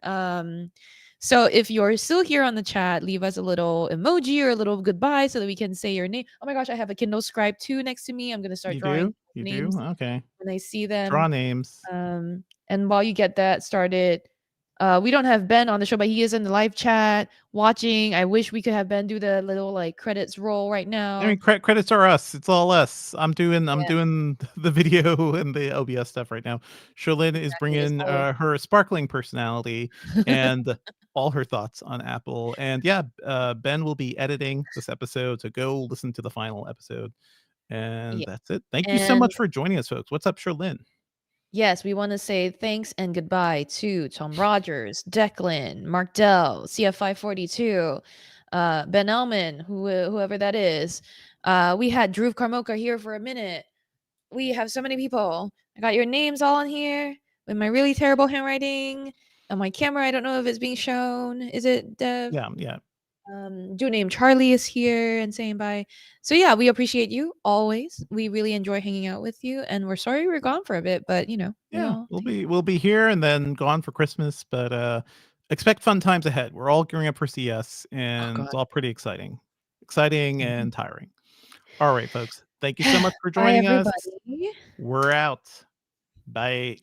So if you're still here on the chat, leave us a little emoji or a little goodbye so that we can say your name. Oh my gosh, I have a Kindle Scribe 2 next to me. I'm gonna start You drawing do? You do? names Okay. when I see them. Draw names. And while you get that started, we don't have Ben on the show, but he is in the live chat watching. I wish we could have Ben do the little like credits roll right I mean, now. credits are us. It's all us. I'm Yeah, doing the video and the OBS stuff right now. Cherlynn is exactly. It's bringing all her sparkling personality and all her thoughts on Apple. And yeah, Ben will be editing this episode, so go listen to the final episode. And yeah. that's it. Thank you so And much for joining us, folks. What's up, Cherlynn? yes, we want to say thanks and goodbye to Tom Rogers, Declan, Mark Dell, CF542, Ben Elman, whoever that is. We had Drew Karmoka here for a minute. We have so many people. I got your names all on here with my really terrible handwriting. On my camera, I don't know if it's being shown. Is it, Dev? Yeah, yeah, Dude named Charlie is here and saying bye. So yeah, we appreciate you always. We really enjoy hanging out with you, and we're sorry we're gone for a bit, but you know, we yeah. all We'll be here and then gone for Christmas, but expect fun times ahead. We're all gearing up for CS, oh and it's god. all pretty exciting. exciting Mhm. and tiring. All right, folks. Thank you so much for Bye, joining us. everybody. We're out. Bye.